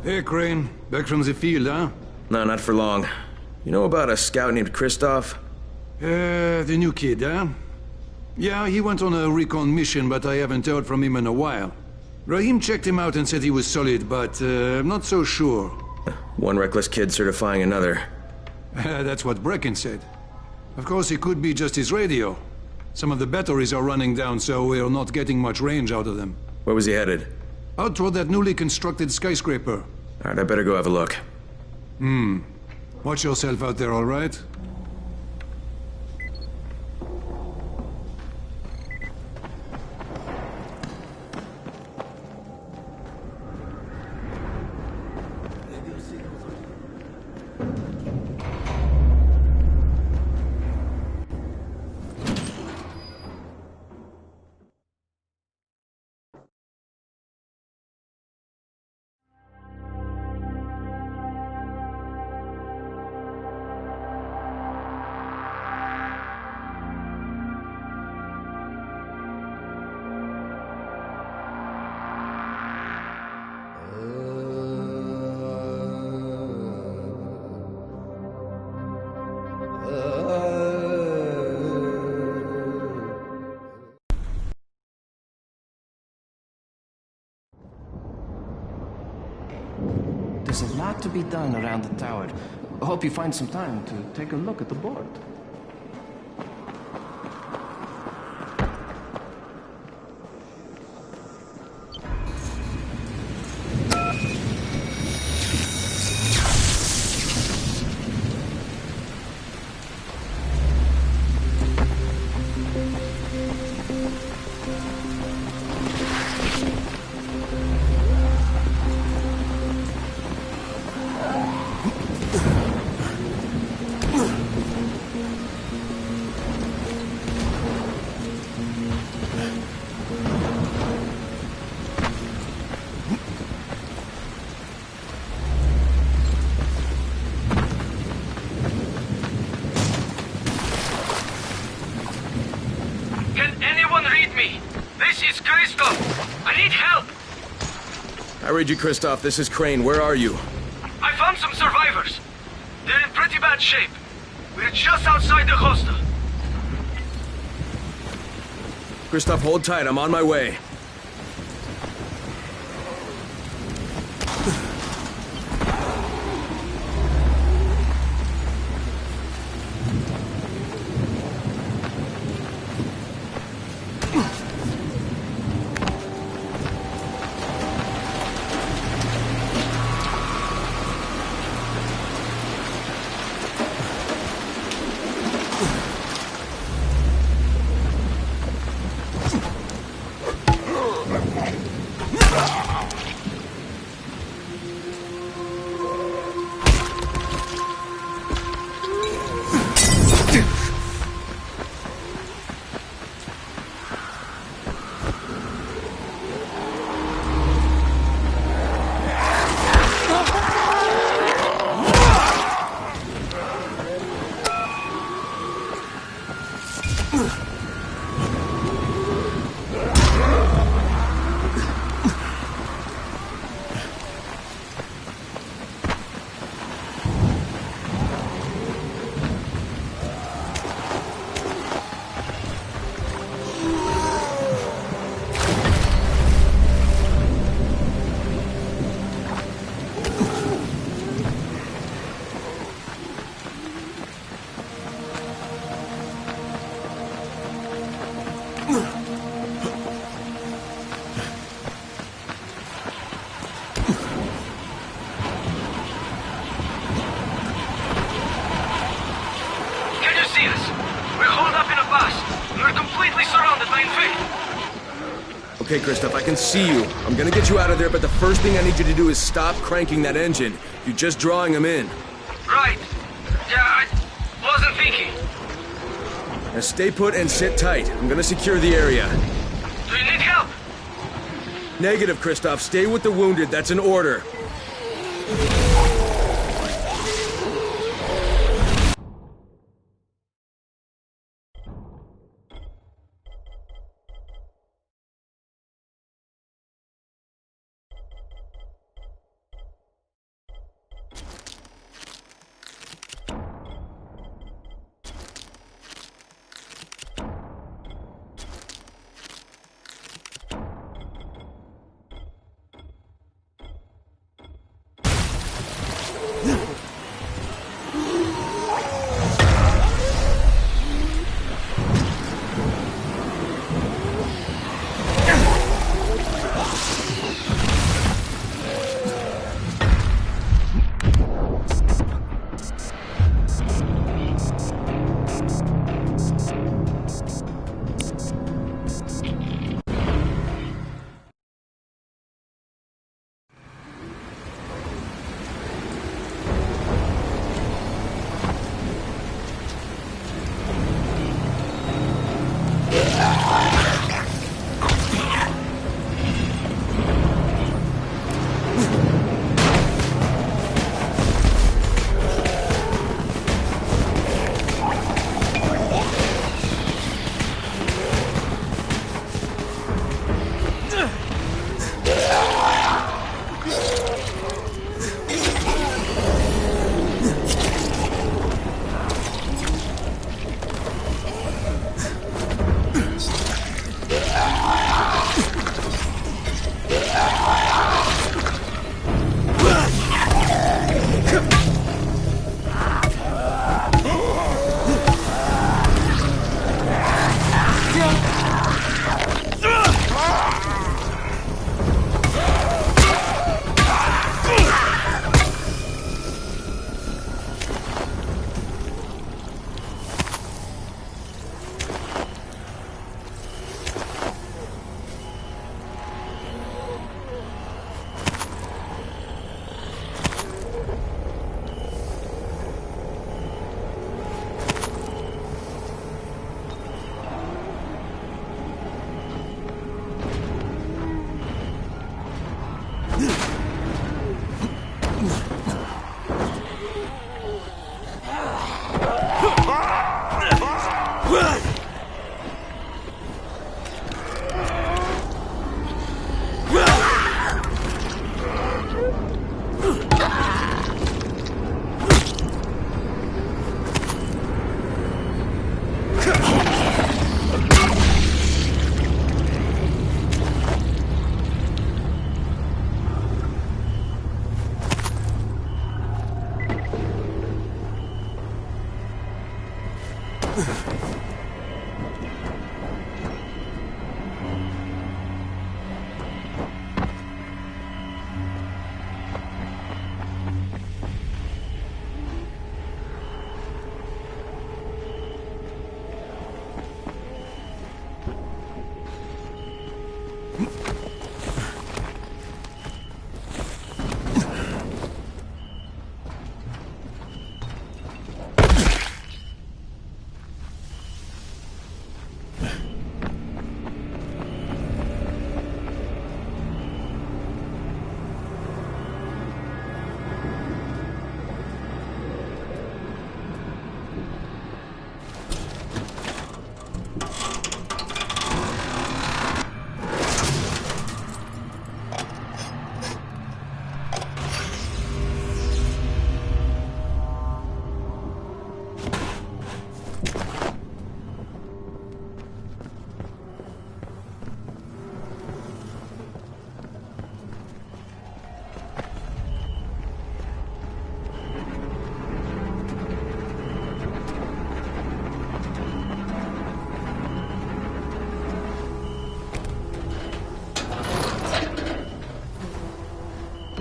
Hey, Crane. Back from the field, huh? No, not for long. You know about a scout named Kristoff? The new kid, huh? Yeah, he went on a recon mission, but I haven't heard from him in a while. Rahim checked him out and said he was solid, but I'm not so sure. One reckless kid certifying another. That's what Brecken said. Of course, it could be just his radio. Some of the batteries are running down, so we're not getting much range out of them. Where was he headed? Out toward that newly constructed skyscraper. Alright, I better go have a look. Watch yourself out there, all right? There's a lot to be done around the tower. I hope you find some time to take a look at the board. I read you, Kristoff. This is Crane. Where are you? I found some survivors. They're in pretty bad shape. We're just outside the hostel. Kristoff, hold tight. I'm on my way. Okay, Kristoff, I can see you. I'm gonna get you out of there, but the first thing I need you to do is stop cranking that engine. You're just drawing them in. Right. Yeah, I wasn't thinking. Now stay put and sit tight. I'm gonna secure the area. Do you need help? Negative, Kristoff. Stay with the wounded. That's an order.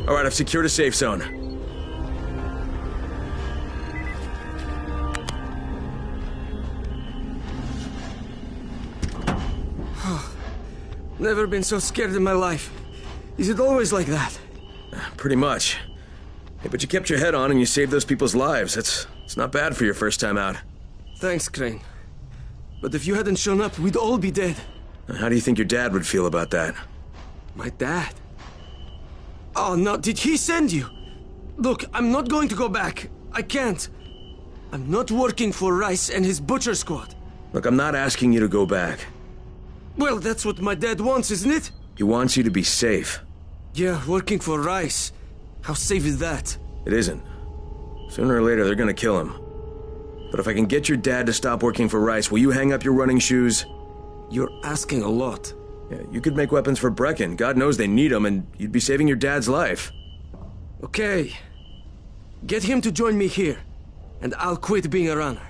All right, I've secured a safe zone. Never been so scared in my life. Is it always like that? Pretty much. Hey, but you kept your head on and you saved those people's lives. It's not bad for your first time out. Thanks, Crane. But if you hadn't shown up, we'd all be dead. How do you think your dad would feel about that? My dad? Oh, no, did he send you? Look, I'm not going to go back. I can't. I'm not working for Rice and his butcher squad. Look, I'm not asking you to go back. Well, that's what my dad wants, isn't it? He wants you to be safe. Yeah, working for Rice. How safe is that? It isn't. Sooner or later, they're gonna kill him. But if I can get your dad to stop working for Rice, will you hang up your running shoes? You're asking a lot. Yeah, you could make weapons for Brecken. God knows they need them, and you'd be saving your dad's life. Okay. Get him to join me here, and I'll quit being a runner.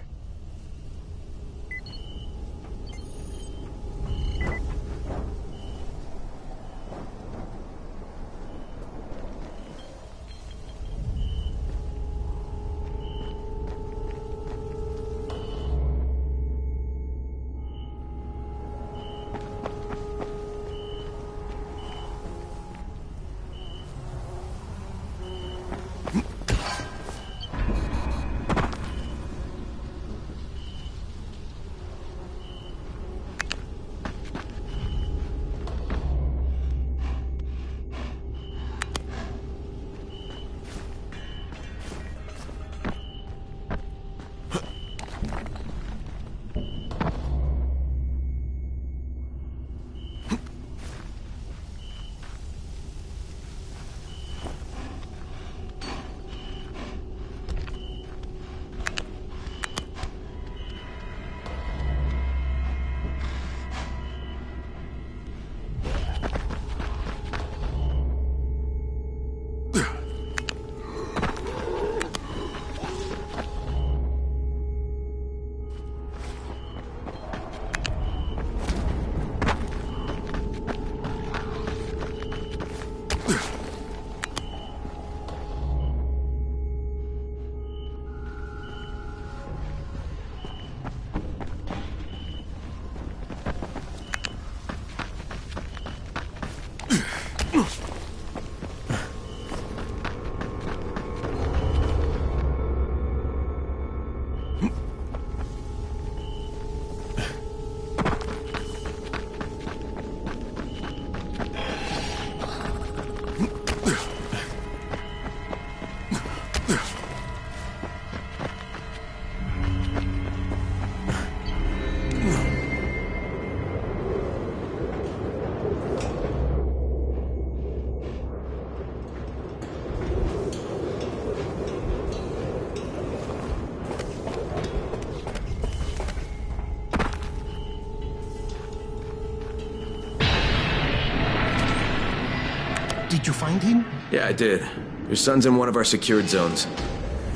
Did you find him? Yeah, I did. Your son's in one of our secured zones.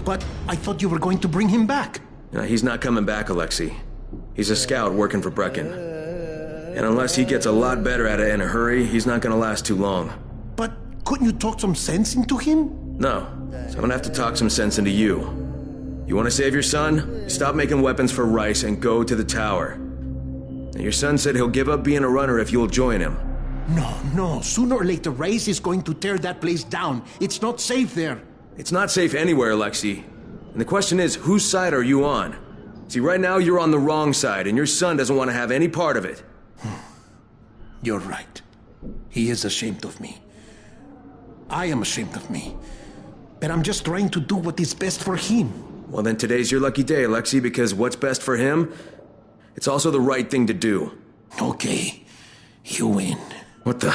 But I thought you were going to bring him back. He's not coming back, Alexei. He's a scout working for Brecken. And unless he gets a lot better at it in a hurry, he's not gonna last too long. But couldn't you talk some sense into him? No. So I'm gonna have to talk some sense into you. You wanna save your son? Stop making weapons for Rice and go to the tower. And your son said he'll give up being a runner if you'll join him. No. Sooner or later, Rice is going to tear that place down. It's not safe there. It's not safe anywhere, Alexei. And the question is, whose side are you on? See, right now you're on the wrong side, and your son doesn't want to have any part of it. You're right. He is ashamed of me. I am ashamed of me. But I'm just trying to do what is best for him. Well, then today's your lucky day, Alexei, because what's best for him, it's also the right thing to do. Okay. You win. What the?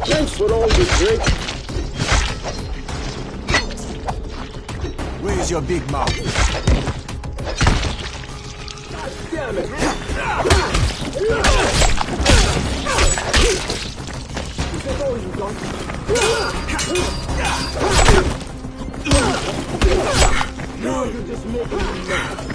Thanks for all you drink. Where's your big mouth? God damn it! Is that all you got? You're just making me mad.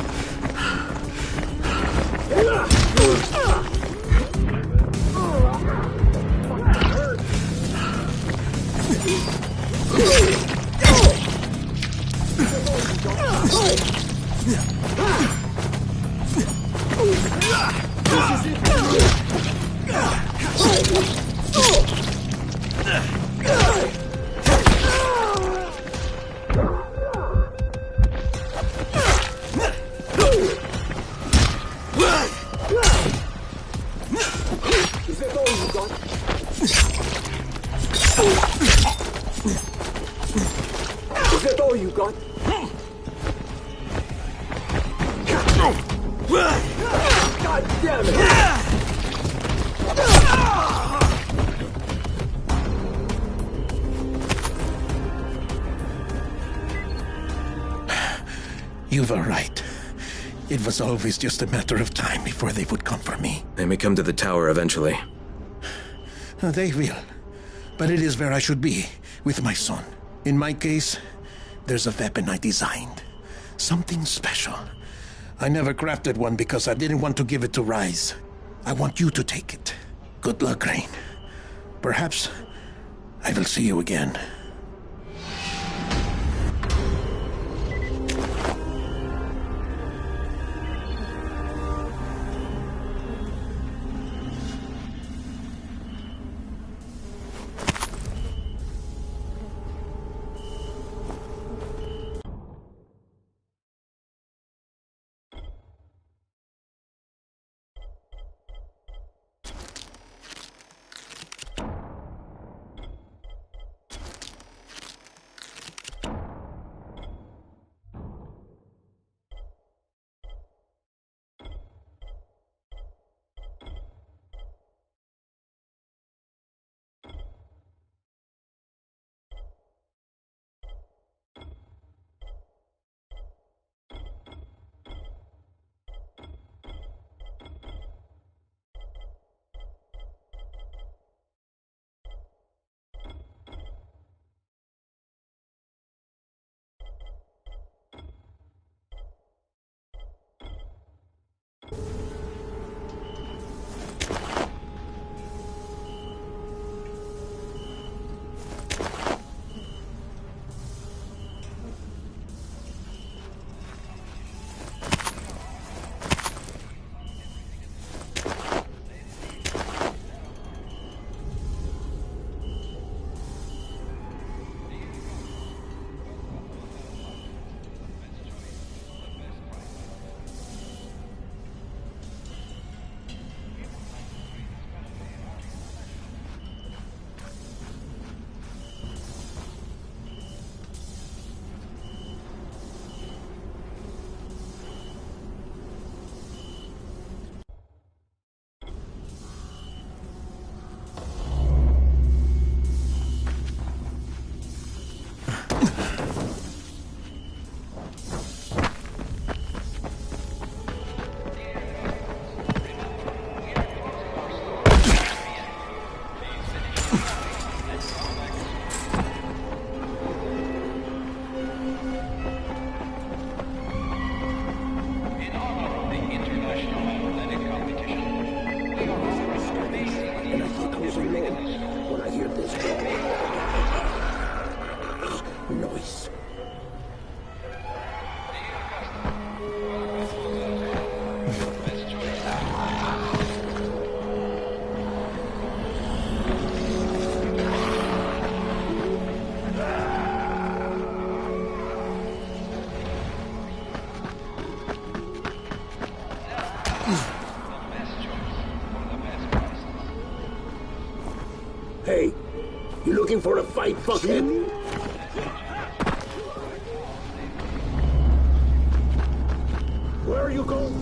You were right. It was always just a matter of time before they would come for me. They may come to the tower eventually. They will. But it is where I should be, with my son. In my case, there's a weapon I designed. Something special. I never crafted one because I didn't want to give it to Rais. I want you to take it. Good luck, Crane. Perhaps I will see you again. Hey, you looking for a fight, fuckhead? Where are you going?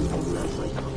You don't like my car.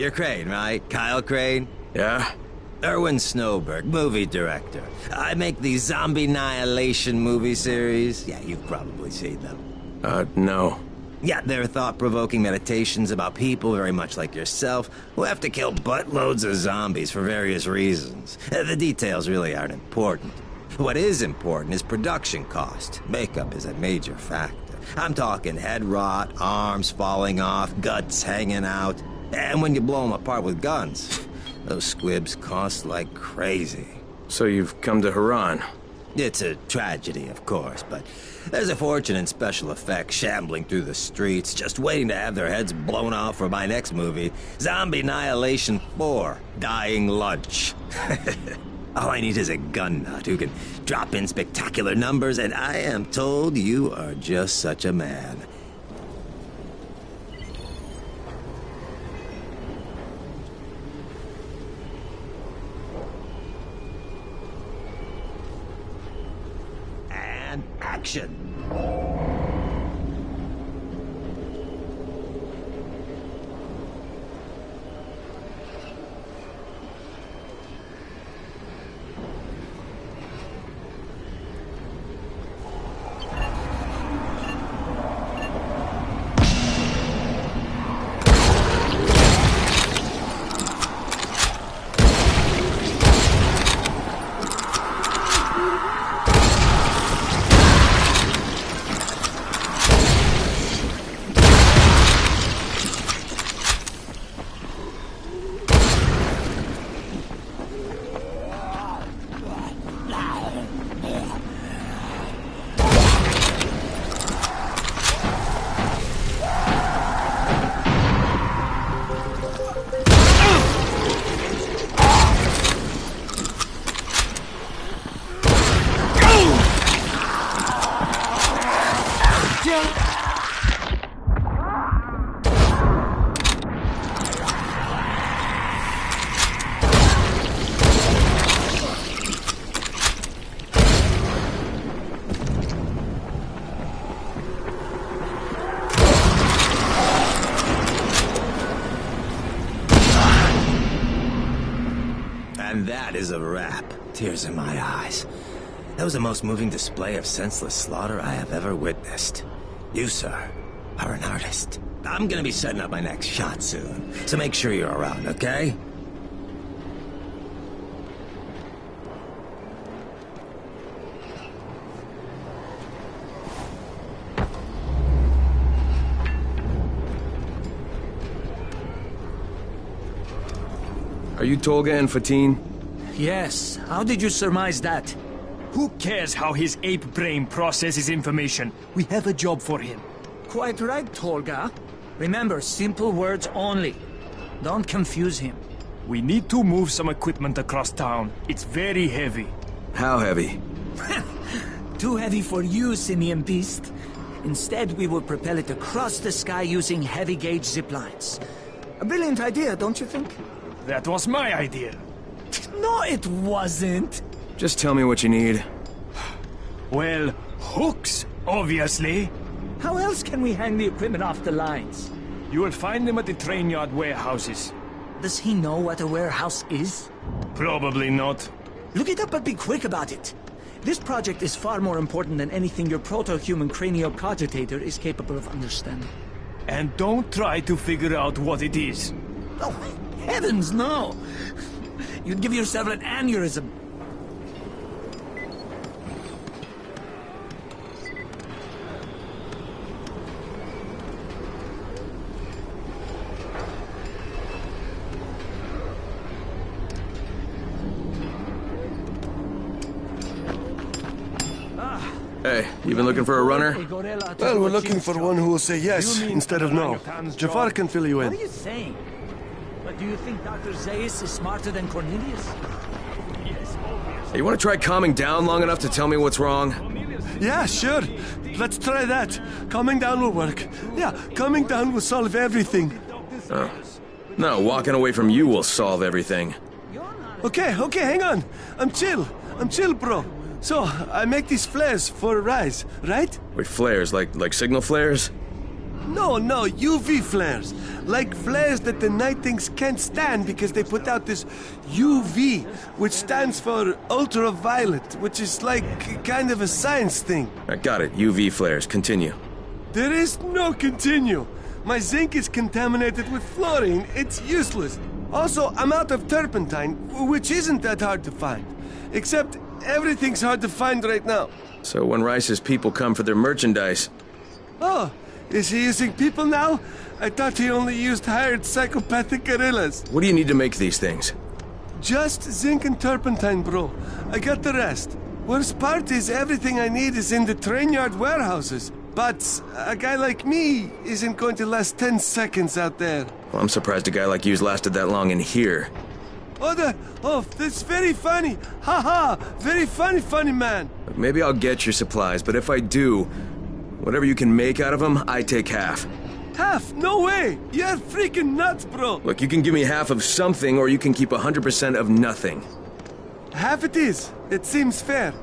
You're Crane, right? Kyle Crane? Yeah? Erwin Snowberg, movie director. I make these zombie annihilation movie series. Yeah, you've probably seen them. No. Yeah, they're thought-provoking meditations about people very much like yourself who have to kill buttloads of zombies for various reasons. The details really aren't important. What is important is production cost. Makeup is a major factor. I'm talking head rot, arms falling off, guts hanging out. And when you blow them apart with guns, those squibs cost like crazy. So you've come to Haran? It's a tragedy, of course, but there's a fortune in special effects shambling through the streets, just waiting to have their heads blown off for my next movie, Zombie Annihilation 4, Dying Lunch. All I need is a gun nut who can drop in spectacular numbers, and I am told you are just such a man. And action! And that is a wrap. Tears in my eyes. That was the most moving display of senseless slaughter I have ever witnessed. You, sir, are an artist. I'm gonna be setting up my next shot soon, so make sure you're around, okay? Are you Tolga and Fatine? Yes. How did you surmise that? Who cares how his ape brain processes information? We have a job for him. Quite right, Tolga. Remember, simple words only. Don't confuse him. We need to move some equipment across town. It's very heavy. How heavy? Too heavy for you, Simian Beast. Instead, we will propel it across the sky using heavy-gauge zip lines. A brilliant idea, don't you think? That was my idea. No, it wasn't. Just tell me what you need. Well, hooks, obviously. How else can we hang the equipment off the lines? You will find them at the train yard warehouses. Does he know what a warehouse is? Probably not. Look it up, but be quick about it. This project is far more important than anything your proto-human craniocogitator is capable of understanding. And don't try to figure out what it is. Oh, heavens, no! You'd give yourself an aneurysm. Hey, you been looking for a runner? Well, we're looking for one who will say yes instead of no. Jafar can fill you in. What are you saying? But do you think Dr. Zaius is smarter than Cornelius? Hey, you want to try calming down long enough to tell me what's wrong? Yeah, sure. Let's try that. Calming down will work. Yeah, calming down will solve everything. Oh. No, walking away from you will solve everything. Okay, hang on. I'm chill, bro. So, I make these flares for Rise, right? Wait, flares? Like signal flares? No, UV flares. Like flares that the Night Things can't stand because they put out this UV, which stands for ultraviolet, which is like kind of a science thing. I got it. UV flares. Continue. There is no continue. My zinc is contaminated with fluorine. It's useless. Also, I'm out of turpentine, which isn't that hard to find. Except everything's hard to find right now. So when Rice's people come for their merchandise... Oh, is he using people now? I thought he only used hired psychopathic guerrillas. What do you need to make these things? Just zinc and turpentine, bro. I got the rest. Worst part is everything I need is in the train yard warehouses. But a guy like me isn't going to last 10 seconds out there. Well, I'm surprised a guy like you's lasted that long in here. Oh, that's very funny. Ha! Very funny man. Look, maybe I'll get your supplies, but if I do, whatever you can make out of them, I take half. Half? No way! You're freaking nuts, bro! Look, you can give me half of something, or you can keep 100% of nothing. Half it is. It seems fair.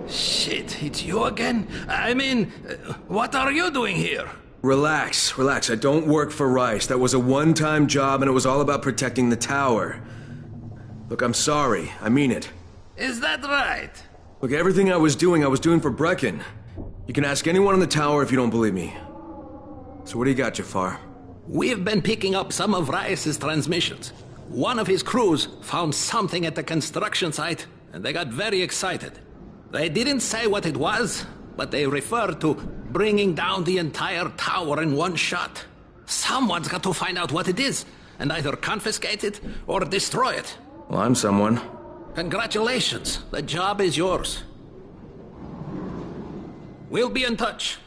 Shit, it's you again? I mean, what are you doing here? Relax. I don't work for Rice. That was a one-time job, and it was all about protecting the tower. Look, I'm sorry. I mean it. Is that right? Look, everything I was doing for Brecken. You can ask anyone in the tower if you don't believe me. So what do you got, Jafar? We've been picking up some of Rice's transmissions. One of his crews found something at the construction site, and they got very excited. They didn't say what it was, but they referred to bringing down the entire tower in one shot. Someone's got to find out what it is, and either confiscate it or destroy it. Well, I'm someone. Congratulations. The job is yours. We'll be in touch.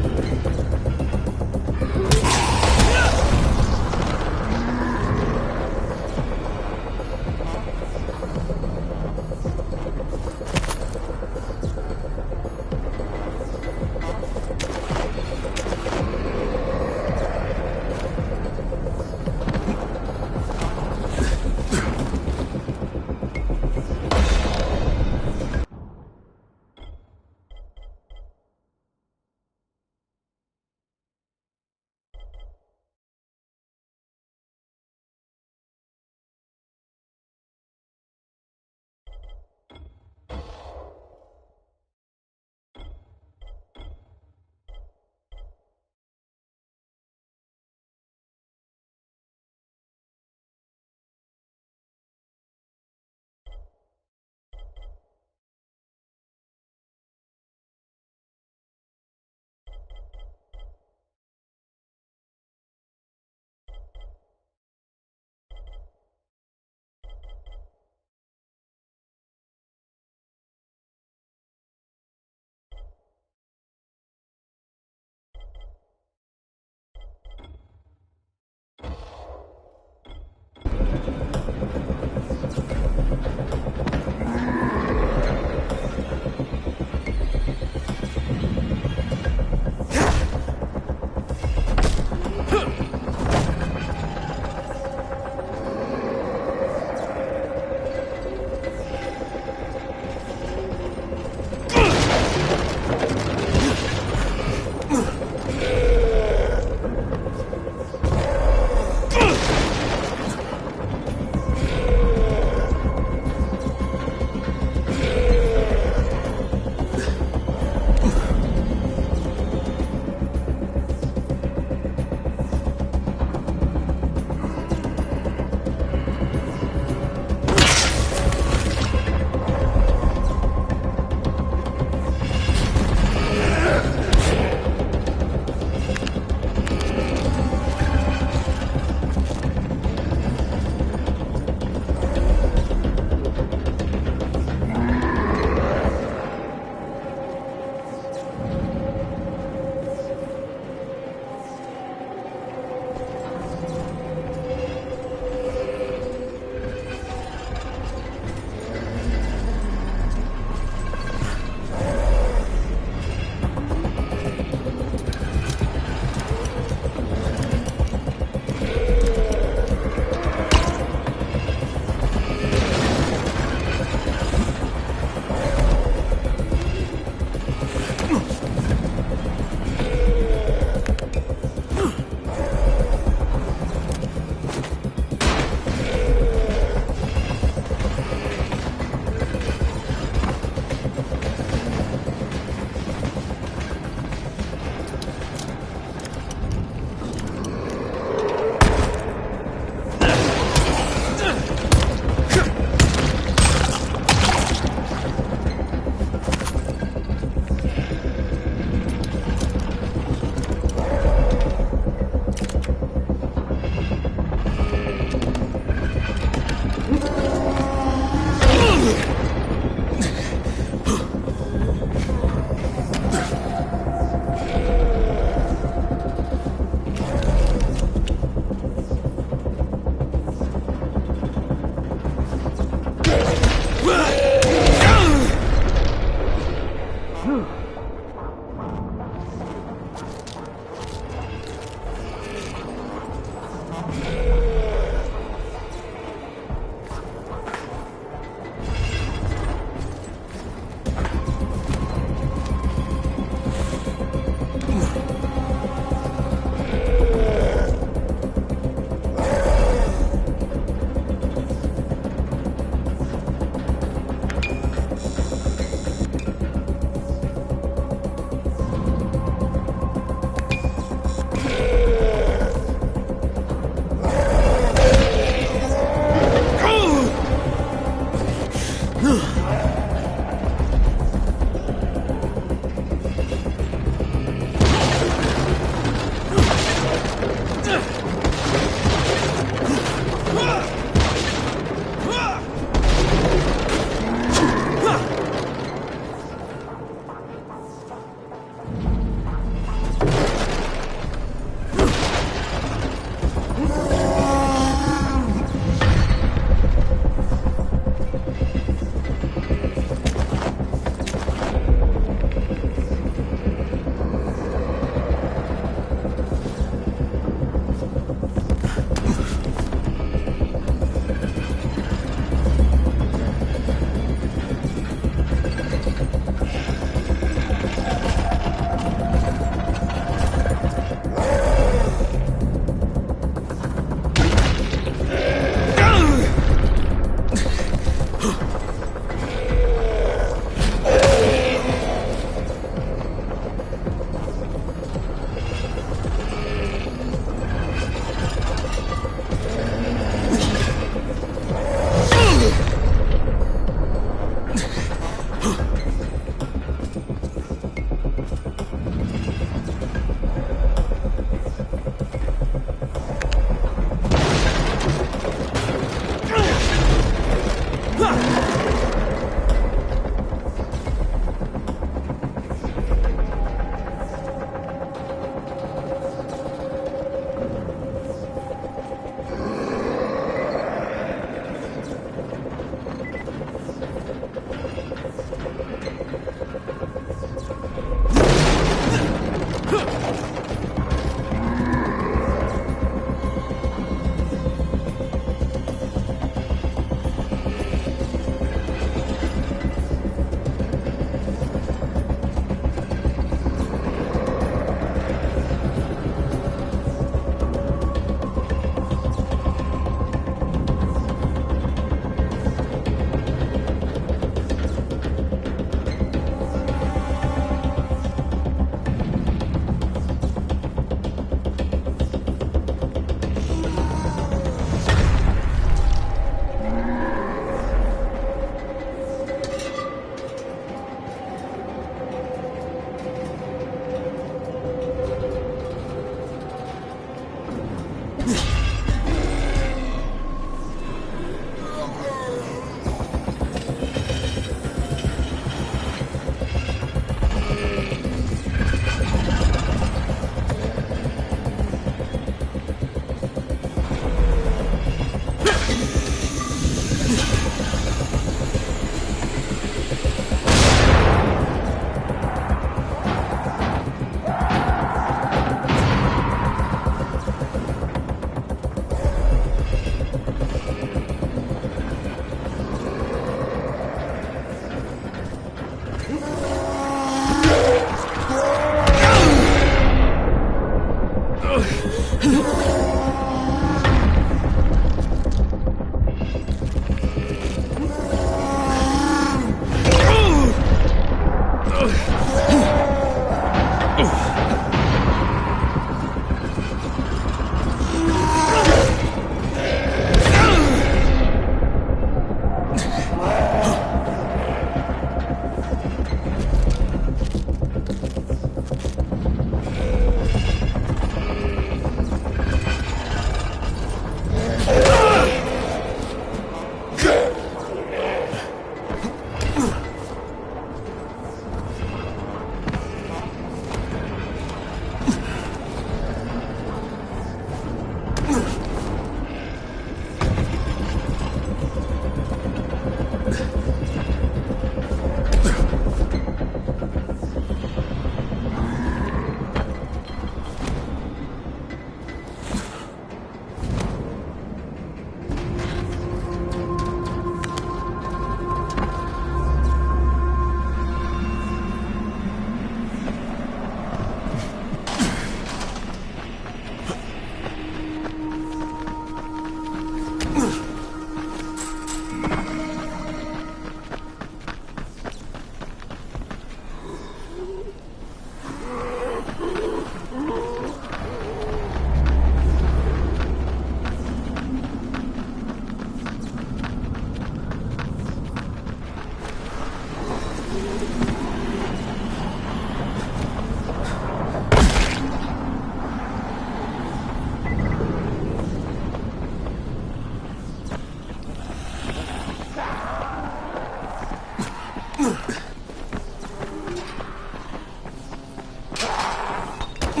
I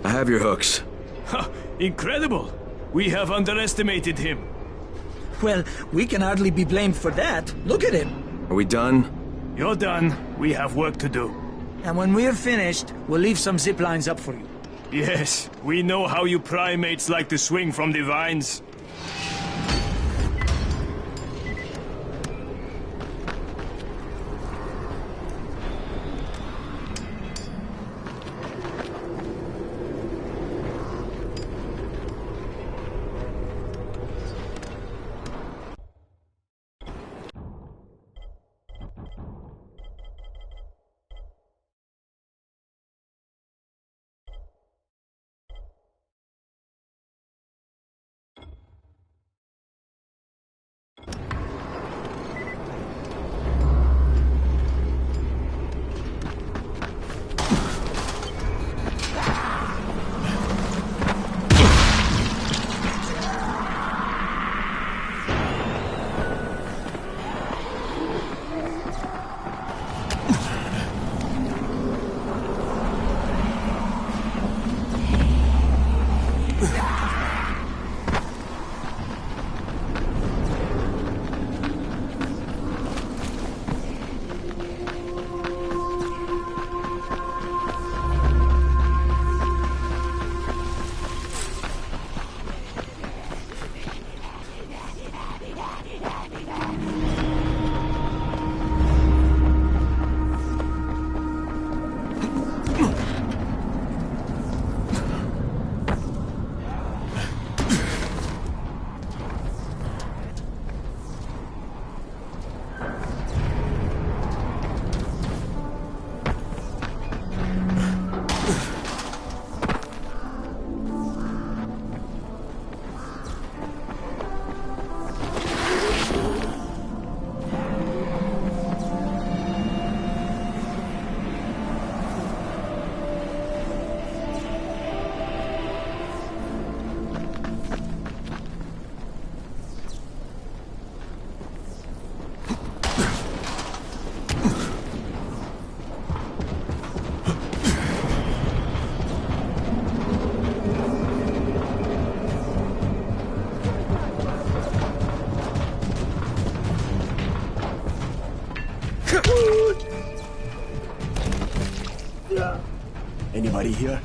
have your hooks. Incredible! We have underestimated him. Well, we can hardly be blamed for that. Look at him. Are we done? You're done. We have work to do. And when we're finished, we'll leave some zip lines up for you. Yes, we know how you primates like to swing from the vines. Anybody here?